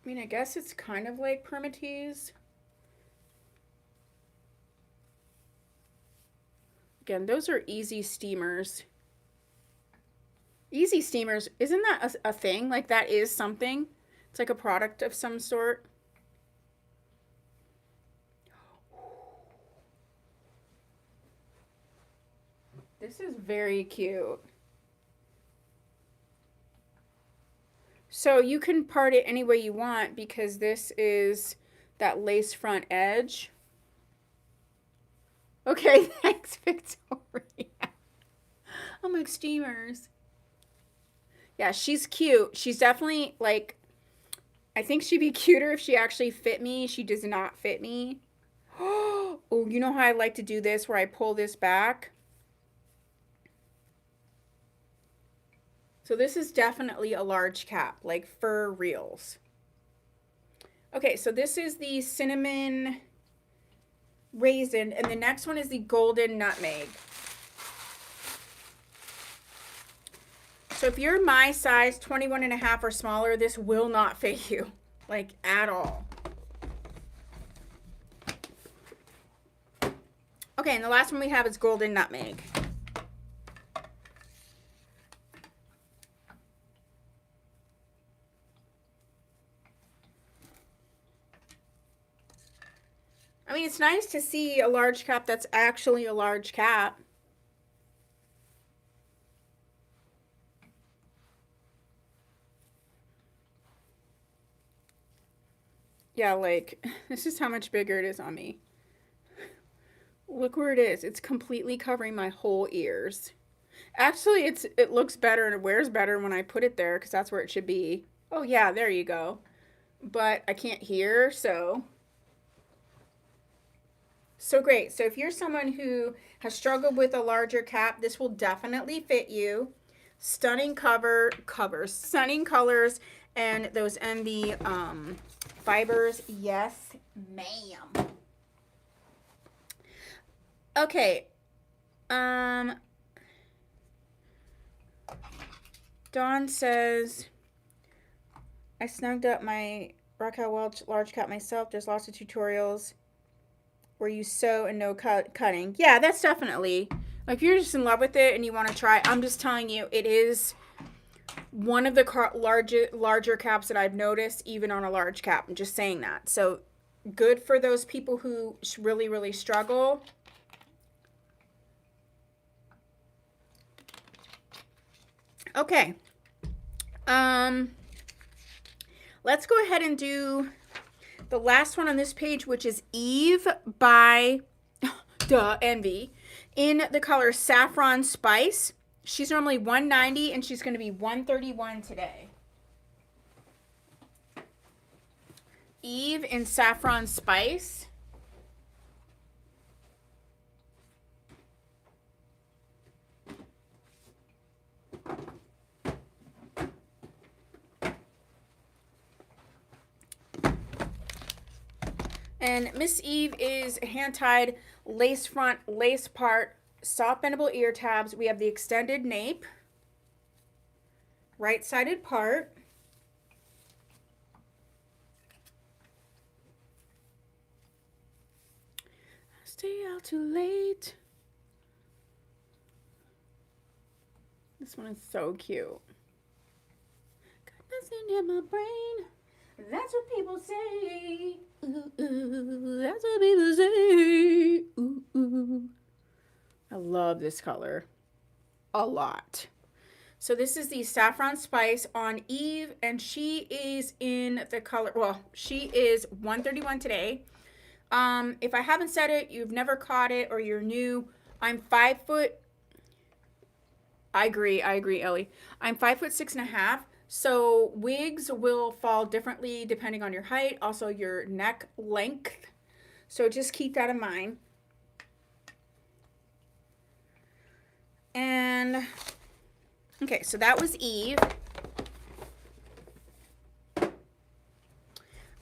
I mean, I guess it's kind of like permatease. Again, those are easy steamers. Easy steamers, isn't that a thing? Like that is something? It's like a product of some sort. This is very cute. So you can part it any way you want because this is that lace front edge. Okay, thanks, Victoria. I'm like steamers. Yeah, she's cute. She's definitely like, I think she'd be cuter if she actually fit me. She does not fit me. Oh, you know how I like to do this where I pull this back? So this is definitely a large cap, like for reals. Okay, so this is the cinnamon raisin, and the next one is the golden nutmeg. So if you're my size, 21.5 or smaller, this will not fit you, like at all. Okay, and the last one we have is golden nutmeg. I mean, it's nice to see a large cap that's actually a large cap. Yeah, like, this is how much bigger it is on me. Look where it is. It's completely covering my whole ears. Actually, it looks better and it wears better when I put it there because that's where it should be. Oh, yeah, there you go. But I can't hear, so... So great. So if you're someone who has struggled with a larger cap, this will definitely fit you. Stunning covers, stunning colors, and those envy fibers. Yes, ma'am. Okay. Dawn says, I snugged up my Raquel Welch large cap myself. There's lots of tutorials where you sew and no cutting. Yeah, that's definitely, like, if you're just in love with it and you want to try, I'm just telling you, it is one of the larger caps that I've noticed, even on a large cap. I'm just saying that. So good for those people who really, really struggle. Okay. Let's go ahead and do the last one on this page, which is Eve by Envy in the color Saffron Spice. She's normally $190 and she's going to be $131 today. Eve in Saffron Spice. And Miss Eve is hand-tied lace front, lace part, soft bendable ear tabs. We have the extended nape, right-sided part. Stay out too late. This one is so cute. Got nothing in my brain. That's what people say. Ooh, ooh, that's what people say. Ooh, ooh. I love this color a lot. So this is the Saffron Spice on Eve, and she is in the color, well, she is $131 today. If I haven't said it, you've never caught it, or you're new, I'm 5 foot I agree. I agree, Ellie. I'm 5'6.5", so wigs will fall differently depending on your height, also your neck length. So just keep that in mind. And okay, so that was Eve.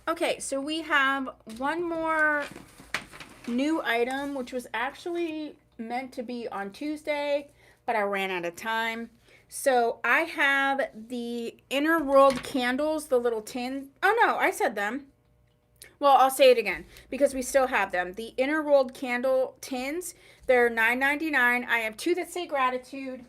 Okay, so we have one more new item, which was actually meant to be on Tuesday, but I ran out of time. So I have the Inner World candles, the little tin. Oh no, I said them. Well, I'll say it again because we still have them. The Inner World candle tins, they're $9.99. I have two that say gratitude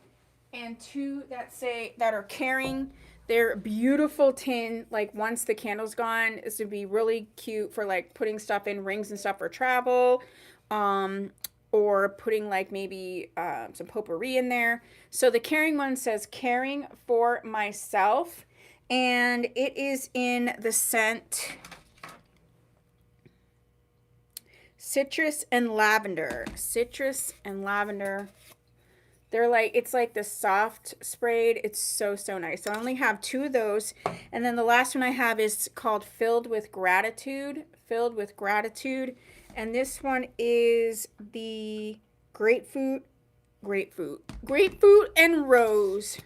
and two that are caring. They're beautiful tin. Like once the candle's gone, this would be really cute for like putting stuff in, rings and stuff for travel, um, or putting like maybe some potpourri in there. So the caring one says caring for myself, and it is in the scent citrus and lavender. Citrus and lavender. They're like, it's like the soft sprayed. It's so, so nice. So I only have two of those. And then the last one I have is called Filled with Gratitude. Filled with Gratitude. And this one is the grapefruit and rose.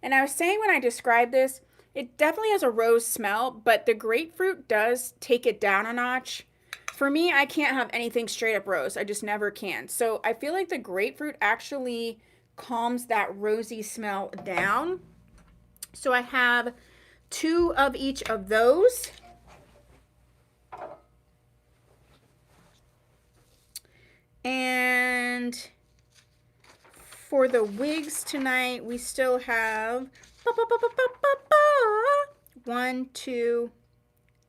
And I was saying when I described this, it definitely has a rose smell, but the grapefruit does take it down a notch. For me, I can't have anything straight up rose. I just never can. So I feel like the grapefruit actually calms that rosy smell down. So I have two of each of those. And for the wigs tonight, we still have 1, 2,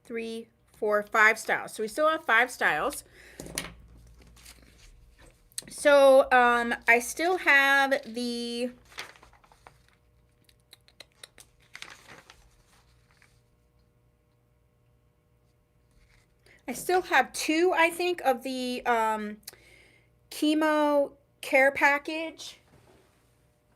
3, 4, 5 styles. So we still have 5 styles. So I still have the two, I think, of the chemo care package.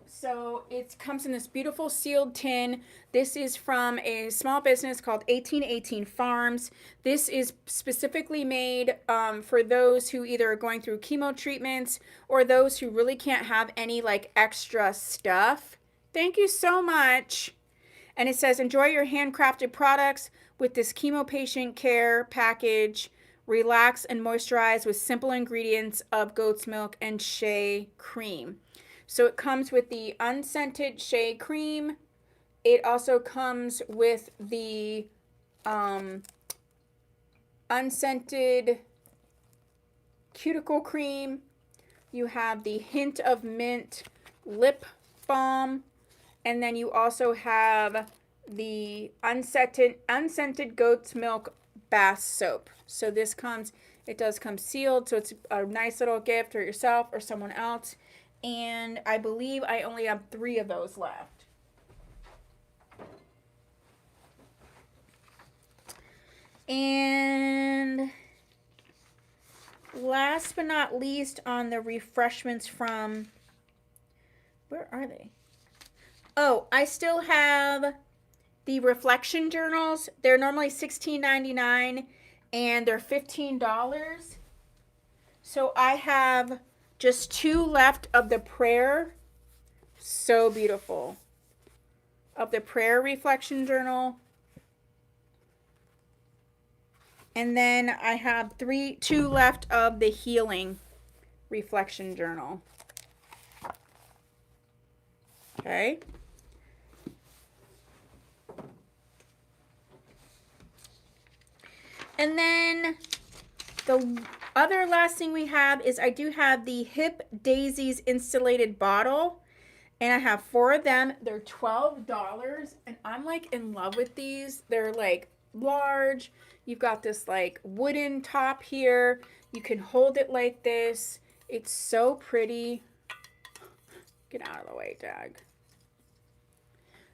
So it comes in this beautiful sealed tin. This is from a small business called 1818 Farms. This is specifically made for those who either are going through chemo treatments or those who really can't have any like extra stuff. Thank you so much. And it says, enjoy your handcrafted products with this chemo patient care package. Relax and moisturize with simple ingredients of goat's milk and shea cream. So it comes with the unscented shea cream. It also comes with the unscented cuticle cream. You have the hint of mint lip balm. And then you also have the unscented goat's milk bath soap. So this it does come sealed. So it's a nice little gift for yourself or someone else. And I believe I only have 3 of those left. And last but not least on the refreshments from, where are they? Oh, I still have the reflection journals. They're normally $16.99 and they're $15. So I have just 2 left of the prayer. So beautiful. Of the prayer reflection journal. And then I have 2 left of the healing reflection journal. Okay. And then the other last thing we have is I do have the Hip Daisies insulated bottle. And I have 4 of them. They're $12. And I'm like in love with these. They're like large. You've got this like wooden top here. You can hold it like this. It's so pretty. Get out of the way, Doug.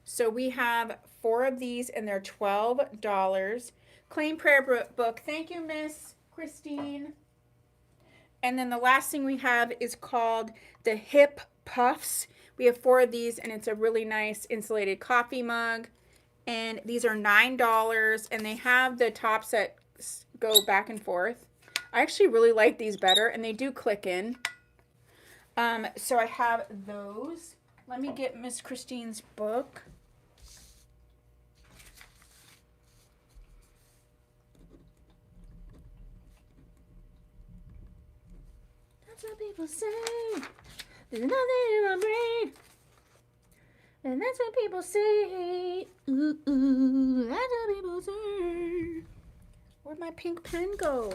So we have 4 of these and they're $12. Claim prayer book. Thank you, Miss Christine. And then the last thing we have is called the Hip Puffs. We have 4 of these, and it's a really nice insulated coffee mug. And these are $9, and they have the tops that go back and forth. I actually really like these better, and they do click in. So I have those. Let me get Miss Christine's book. That's what people say. There's nothing in my brain. And that's what people say. Ooh, ooh, that's what people say. Where'd my pink pen go?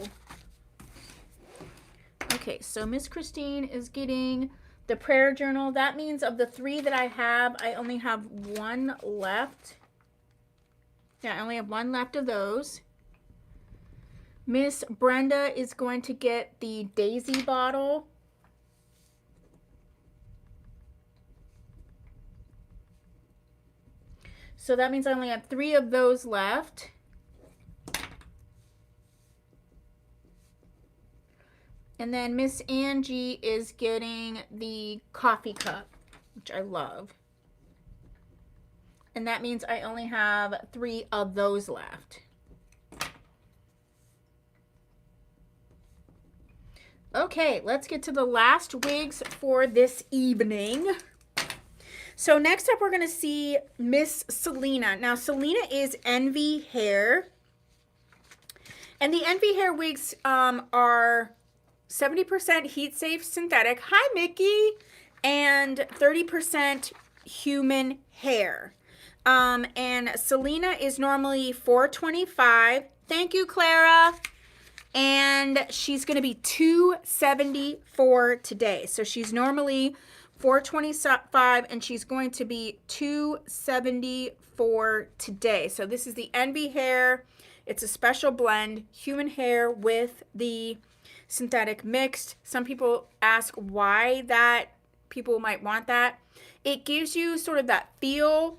Okay, so Miss Christine is getting the prayer journal. That means of the 3 that I have, I only have 1 left. Yeah, I only have 1 left of those. Miss Brenda is going to get the Daisy bottle. So that means I only have 3 of those left. And then Miss Angie is getting the coffee cup, which I love. And that means I only have 3 of those left. Okay, let's get to the last wigs for this evening. So next up, we're going to see Miss Selena. Now, Selena is Envy Hair. And the Envy Hair wigs are 70% heat-safe synthetic. Hi, Mickey. And 30% human hair. And Selena is normally $425. Thank you, Clara. And she's going to be $274 today. So she's normally $425, and she's going to be $274 today. So this is the Envy Hair. It's a special blend, human hair with the synthetic mixed. Some people ask why that people might want that. It gives you sort of that feel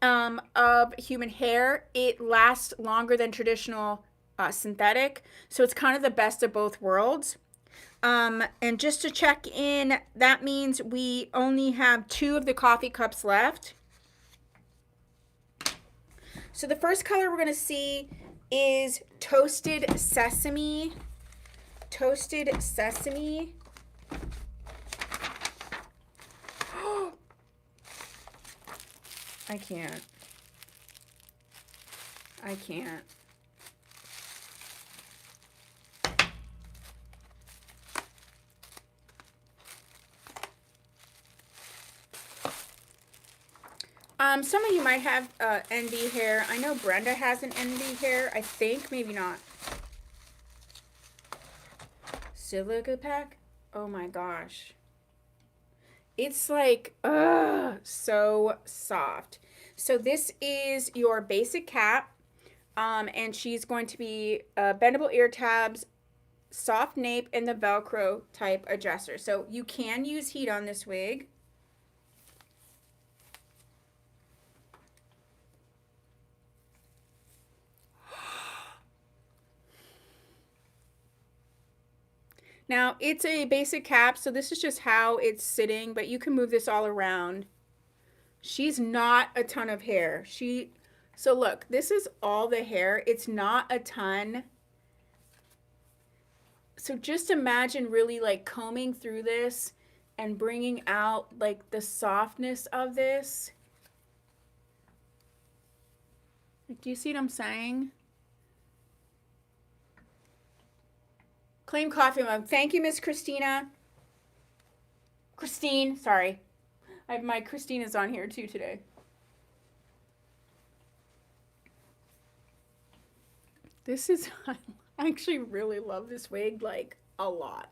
of human hair. It lasts longer than traditional synthetic, so it's kind of the best of both worlds. And just to check in, that means we only have 2 of the coffee cups left. So the first color we're going to see is Toasted Sesame. Toasted Sesame. I can't. Some of you might have Envy Hair. I know Brenda has an Envy Hair. I think, maybe not. Silica pack. Oh my gosh. It's like, so soft. So this is your basic cap. And she's going to be bendable ear tabs, soft nape, and the Velcro type adjuster. So you can use heat on this wig. Now, it's a basic cap, so this is just how it's sitting, but you can move this all around. She's not a ton of hair. So look, this is all the hair. It's not a ton. So just imagine really like combing through this and bringing out like the softness of this. Like, do you see what I'm saying? Claim coffee mug. Thank you, Miss Christina. Christine, sorry. My Christina's on here too today. This is, I actually really love this wig, like, a lot.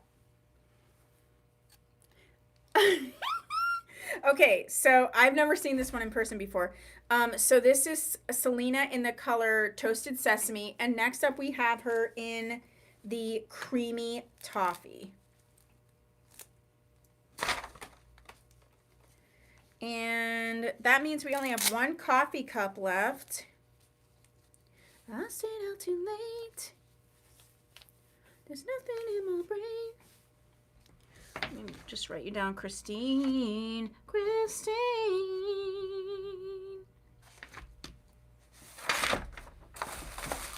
Okay, so I've never seen this one in person before. So this is Selena in the color Toasted Sesame, and next up we have her in the Creamy Toffee. And that means we only have 1 coffee cup left. I stayed out too late. There's nothing in my brain. Let me just write you down, Christine. Christine.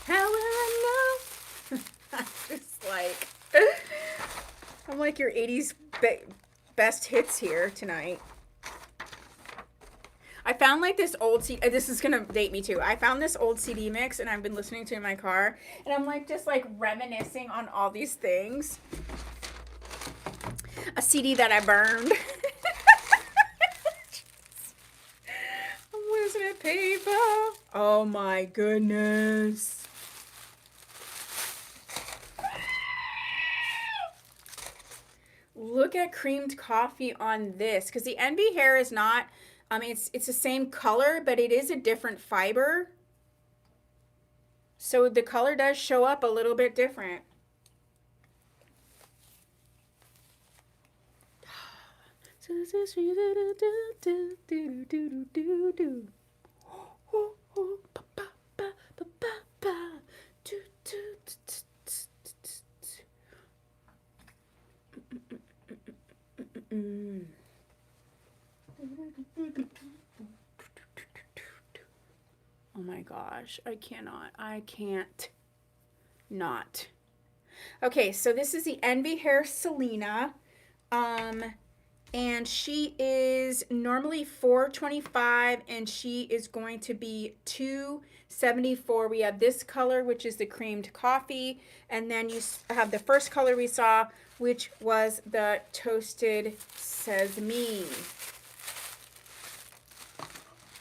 How will I know? I'm just like, I'm like your 80s best hits here tonight. I found like this old CD. This is gonna date me too. I found this old CD mix and I've been listening to it in my car, and I'm like just like reminiscing on all these things. A CD that I burned. I'm losing at paper. Oh my goodness. Look at creamed coffee on this, because the Envy hair is not, I mean, it's the same color, but it is a different fiber. So the color does show up a little bit different. Oh my gosh, I can't not. Okay, so this is the Envy Hair Selena. And she is normally $4.25 and she is going to be $2.74. We have this color, which is the creamed coffee, and then you have the first color we saw, which was the toasted sesame.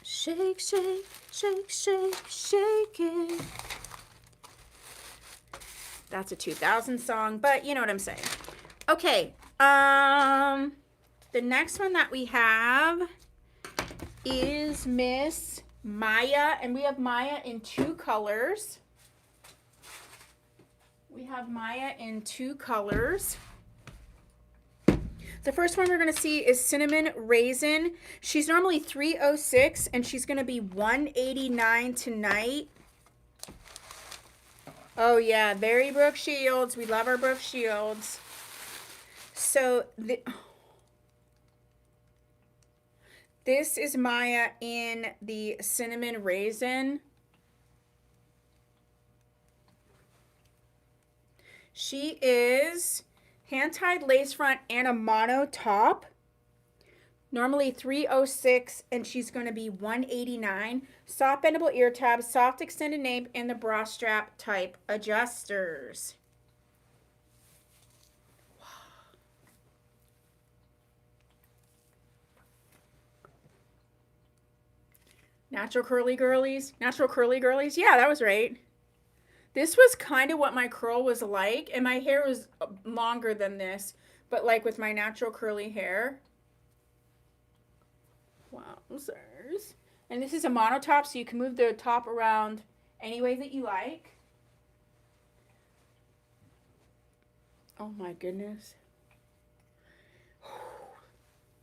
Shake, shake, shake, shake, shake it. That's a 2000 song, but you know what I'm saying. Okay, the next one that we have is Miss Maya, and we have Maya in two colors. We have Maya in two colors. The first one we're going to see is Cinnamon Raisin. She's normally $3.06 and she's going to be $1.89 tonight. Oh yeah, very Brooke Shields. We love our Brooke Shields. So this is Maya in the Cinnamon Raisin. She is hand-tied lace front and a mono top. Normally $3.06 and she's going to be $1.89. Soft bendable ear tabs, soft extended nape, and the bra strap type adjusters. Natural curly girlies. Natural curly girlies. Yeah, that was right. This was kind of what my curl was like, and my hair was longer than this, but like with my natural curly hair. Wowzers. And this is a mono top, so you can move the top around any way that you like. Oh my goodness.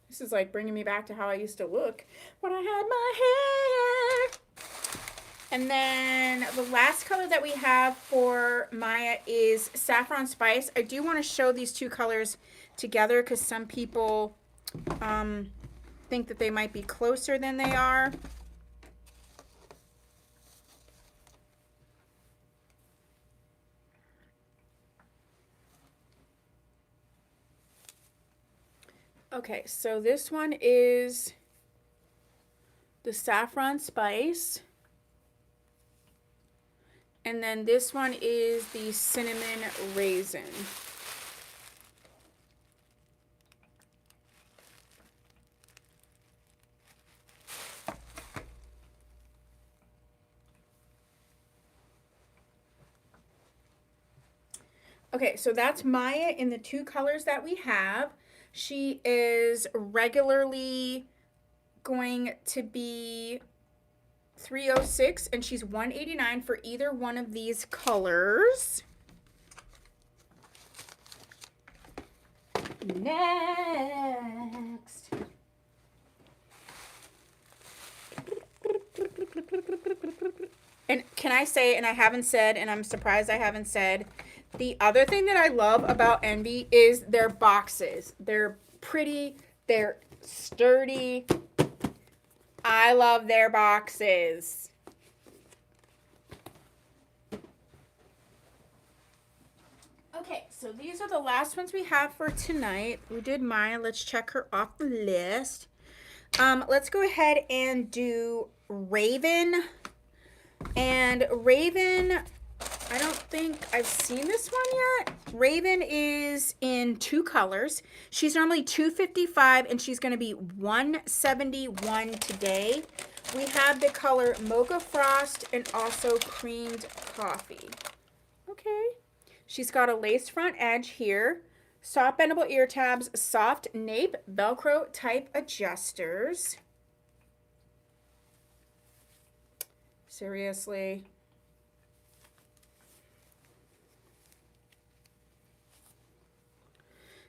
This is like bringing me back to how I used to look when I had my hair. And then the last color that we have for Maya is Saffron Spice. I do want to show these two colors together because some people think that they might be closer than they are. Okay, so this one is the Saffron Spice. And then this one is the Cinnamon Raisin. Okay, so that's Maya in the two colors that we have. She is regularly going to be $3.06 and she's $1.89 for either one of these colors. Next. And can I say, and I haven't said, and I'm surprised I haven't said, The other thing that I love about Envy is their boxes. They're pretty, they're sturdy. I love their boxes. Okay, so these are the last ones we have for tonight. We did mine. Let's check her off the list. Let's go ahead and do Raven. And Raven, I don't think I've seen this one yet. Raven is in 2 colors. She's normally $255 and she's going to be $171 today. We have the color Mocha Frost and also Creamed Coffee. Okay. She's got a lace front edge here. Soft bendable ear tabs, soft nape, Velcro type adjusters. Seriously.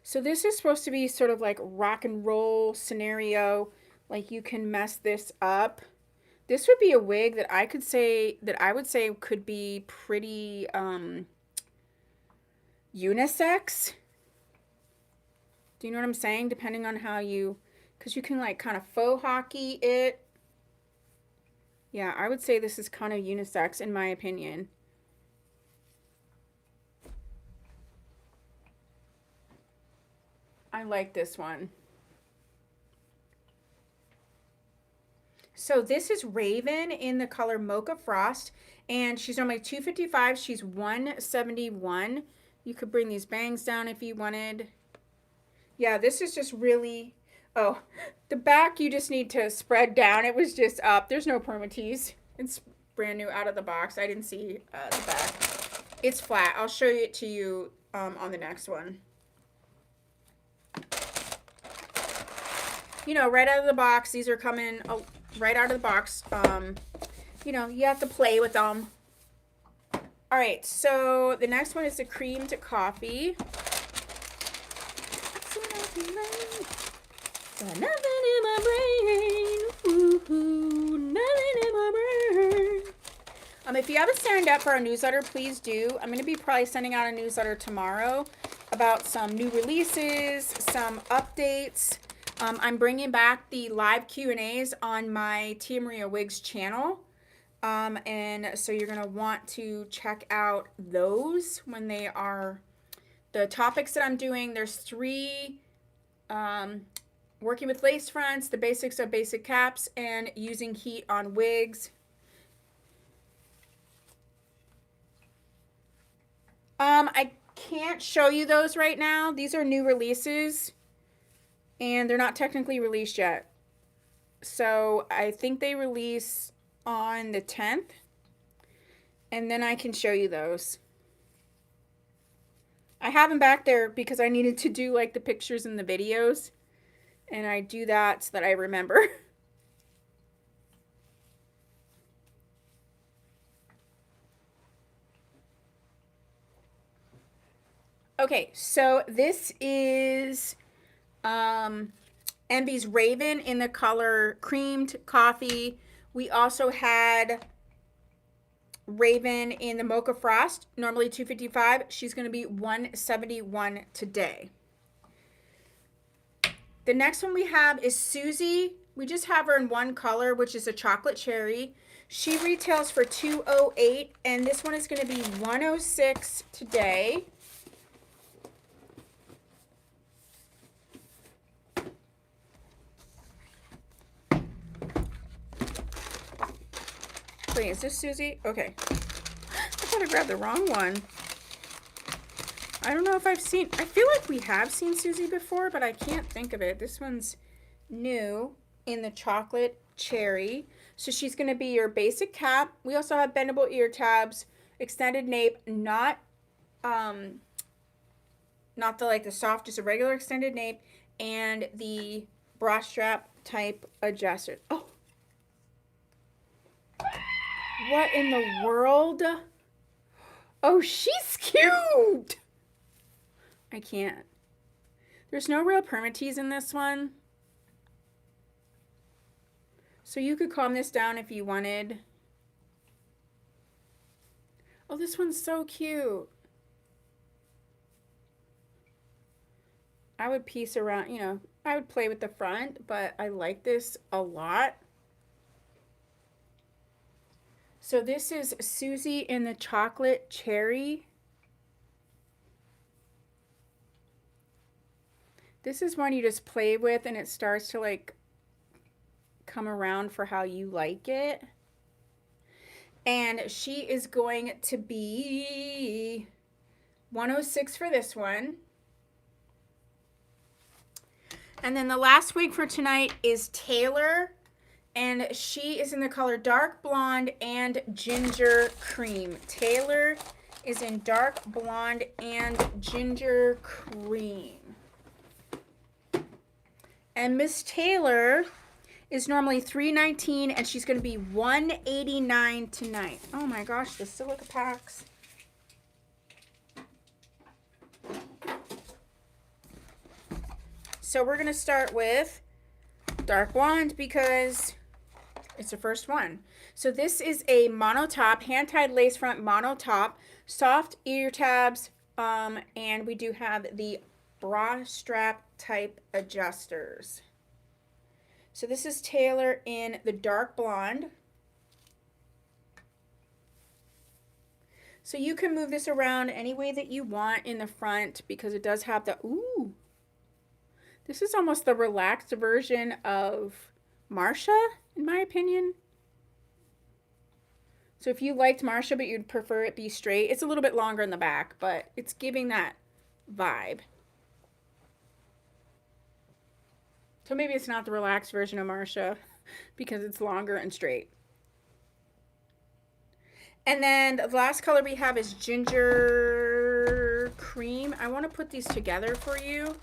So this is supposed to be sort of like rock and roll scenario. Like you can mess this up. This would be a wig that I would say could be pretty unisex. Do you know what I'm saying? Depending on how you, because you can like kind of faux hockey it. Yeah, I would say this is kind of unisex in my opinion. I like this one. So this is Raven in the color Mocha Frost, and she's normally $255. She's $171. You could bring these bangs down if you wanted. Yeah, this is just really, oh, the back you just need to spread down. It was just up. There's no permatease. It's brand new out of the box. I didn't see the back. It's flat. I'll show it to you on the next one. You know, right out of the box. These are coming right out of the box. You know, you have to play with them. All right, so the next one is the Creamed Coffee. Nothing in my brain. Ooh, nothing in my brain. If you haven't signed up for our newsletter, please do. I'm going to be probably sending out a newsletter tomorrow about some new releases, some updates. I'm bringing back the live Q&As on my Tia Maria Wigs channel. And so you're going to want to check out those when they are the topics that I'm doing. There's 3, working with lace fronts, the basics of basic caps, and using heat on wigs. I can't show you those right now. These are new releases, and they're not technically released yet. So I think they release on the 10th, and then I can show you those. I have them back there because I needed to do like the pictures and the videos, and I do that so that I remember. Okay, so this is Envy's Raven in the color Creamed Coffee. We also had Raven in the Mocha Frost, normally $255. She's going to be $171 today. The next one we have is Susie. We just have her in one color, which is a chocolate cherry. She retails for $208, and this one is going to be $106 today. Wait, is this Susie? Okay. I thought I grabbed the wrong one. I don't know if I've seen, I feel like we have seen Susie before, but I can't think of it. This one's new in the chocolate cherry. So she's going to be your basic cap. We also have bendable ear tabs, extended nape, not the like the soft, just a regular extended nape, and the bra strap type adjuster. Oh. What in the world? Oh, she's cute. I can't. There's no real permatease in this one. So you could calm this down if you wanted. Oh, this one's so cute. I would piece around, you know, I would play with the front, but I like this a lot. So this is Susie in the chocolate cherry. This is one you just play with and it starts to like come around for how you like it. And she is going to be 106 for this one. And then the last wig for tonight is Taylor. And she is in the color dark blonde and ginger cream. Taylor is in dark blonde and ginger cream. And Miss Taylor is normally $319 and she's going to be $189 tonight. Oh my gosh, the silica packs. So we're going to start with dark blonde because it's the first one. So this is a mono top, hand-tied lace front mono top, soft ear tabs, and we do have the bra strap type adjusters. So this is Taylor in the dark blonde. So you can move this around any way that you want in the front because it does have the, ooh. This is almost the relaxed version of Marsha, in my opinion. So if you liked Marsha, but you'd prefer it be straight, it's a little bit longer in the back, but it's giving that vibe. So maybe it's not the relaxed version of Marsha because it's longer and straight. And then the last color we have is ginger cream. I want to put these together for you.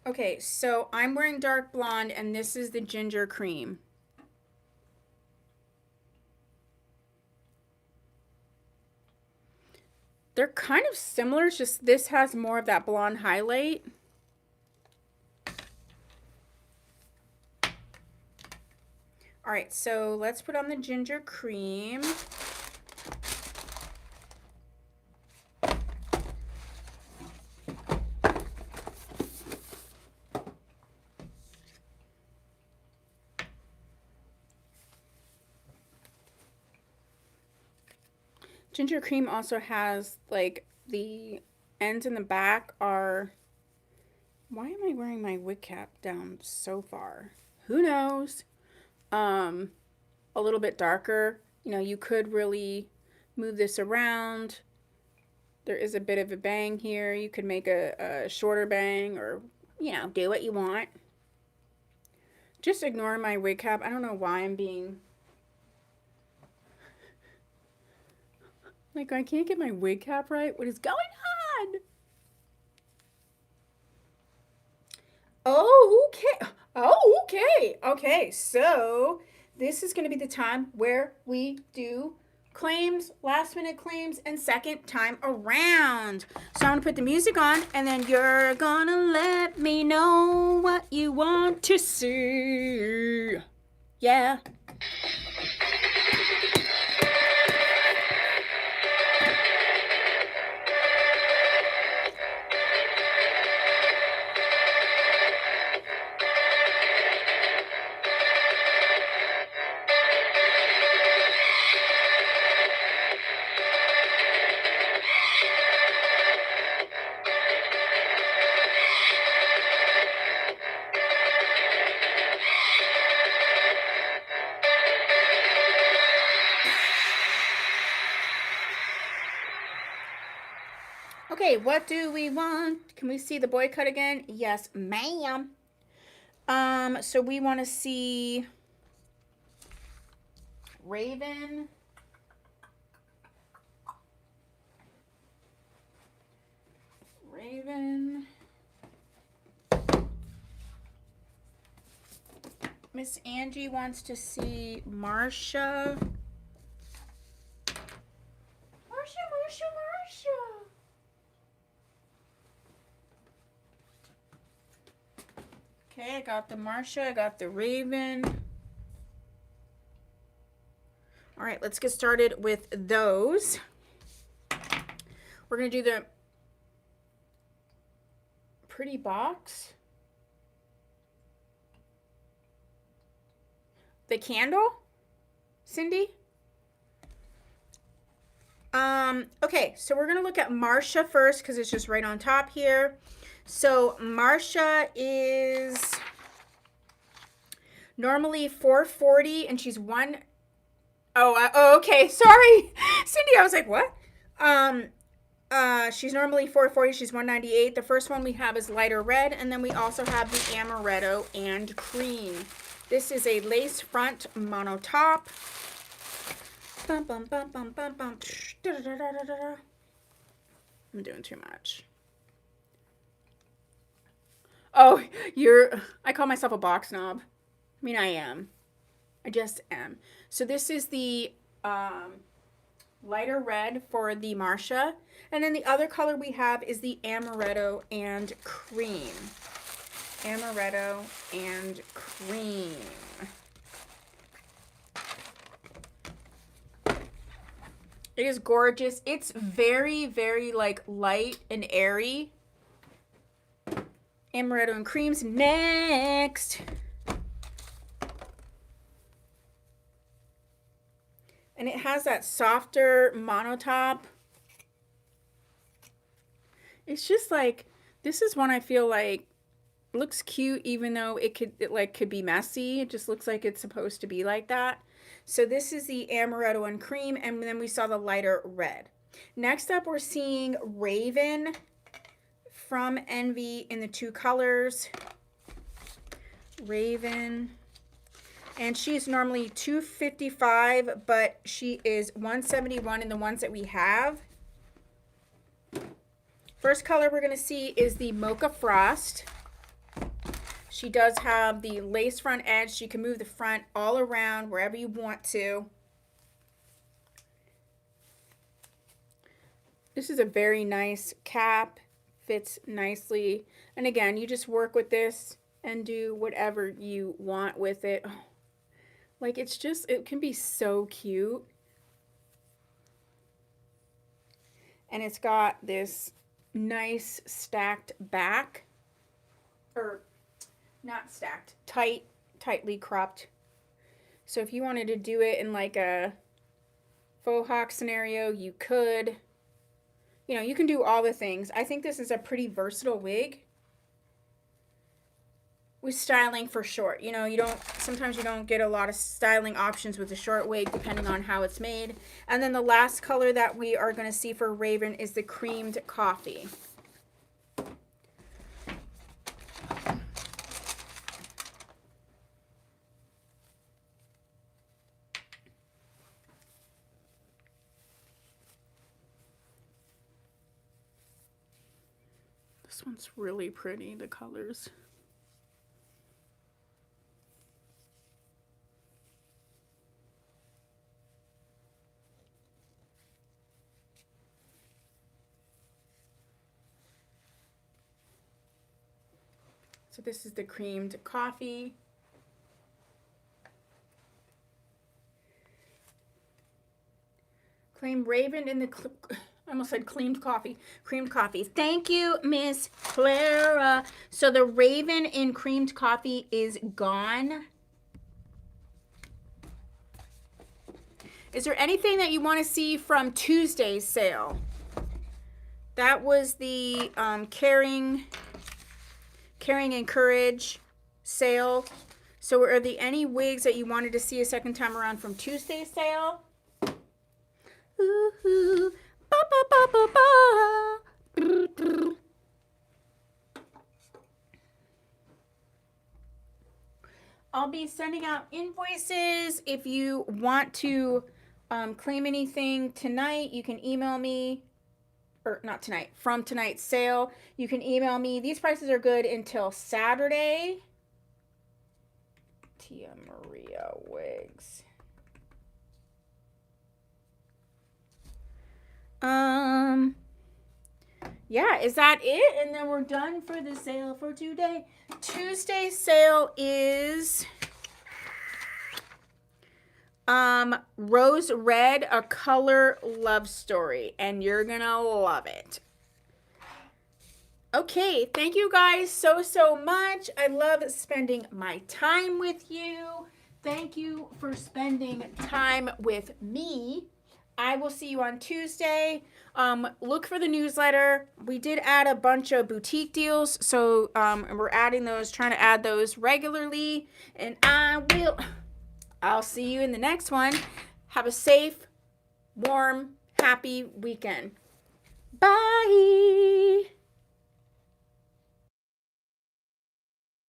Okay, so I'm wearing dark blonde and this is the ginger cream. They're kind of similar, it's just this has more of that blonde highlight. All right, so let's put on the ginger cream. Ginger cream also has like the ends in the back are, why am I wearing my wig cap down so far? Who knows? A little bit darker. You know, you could really move this around. There is a bit of a bang here. You could make a shorter bang or, you know, do what you want. Just ignore my wig cap. I don't know why I'm being... Like, I can't get my wig cap right. What is going on? Oh, okay. Oh, okay. Okay, so this is going to be the time where we do claims, last minute claims, and second time around. So I'm going to put the music on, and then you're going to let me know what you want to see. Yeah. Okay, what do we want? Can we see the boy cut again? Yes, ma'am. So we want to see Raven. Raven. Miss Angie wants to see Marsha. Marsha. Okay, I got the Marsha, I got the Raven. All right, let's get started with those. We're going to do the pretty box. The candle, Cindy? Okay, so we're going to look at Marsha first because it's just right on top here. So Marsha is normally $4.40 and she's one. Oh, okay. Sorry, Cindy. I was like, what? She's normally $4.40. She's $1.98. The first one we have is lighter red, and then we also have the amaretto and cream. This is a lace front mono top. Bum, bum, bum, bum, bum, bum. I'm doing too much. Oh, I call myself a box knob. I mean, I am. I just am. So this is the lighter red for the Marsha. And then the other color we have is the amaretto and cream. Amaretto and cream. It is gorgeous. It's very, very like light and airy. Amaretto and cream's next. And it has that softer monotop. It's just like, this is one I feel like looks cute even though it could be messy. It just looks like it's supposed to be like that. So this is the amaretto and cream, and then we saw the lighter red. Next up, we're seeing Raven from Envy in the two colors. Raven. And she's normally $2.55, but she is $1.71 in the ones that we have. First color we're going to see is the Mocha Frost. She does have the lace front edge. You can move the front all around wherever you want to. This is a very nice cap. Fits nicely. And again, you just work with this and do whatever you want with it. Oh, like it can be so cute. And it's got this nice stacked back. Or not stacked, tightly cropped. So if you wanted to do it in like a faux hawk scenario, you could. You know, you can do all the things. I think this is a pretty versatile wig with styling for short. You know, sometimes you don't get a lot of styling options with a short wig depending on how it's made. And then the last color that we are going to see for Raven is the creamed coffee. This one's really pretty, the colors. So this is the creamed coffee. Claim Raven in the... I almost said creamed coffee. Creamed coffee. Thank you, Miss Clara. So the Raven in creamed coffee is gone. Is there anything that you want to see from Tuesday's sale? That was the Caring and Courage sale. So are there any wigs that you wanted to see a second time around from Tuesday's sale? Ooh, ba, ba, ba, ba, ba. I'll be sending out invoices. If you want to claim anything tonight, you can email me. Or not tonight, from tonight's sale. You can email me. These prices are good until Saturday. Tia Maria Wigs. yeah, is that it? And then we're done for the sale for today. Tuesday's sale is Rose Red, A Color Love Story, and you're gonna love it. Okay, thank you guys so much. I love spending my time with you. Thank you for spending time with me. I will see you on Tuesday. Look for the newsletter. We did add a bunch of boutique deals, so we're adding those, trying to add those regularly. And I'll see you in the next one. Have a safe, warm, happy weekend. Bye.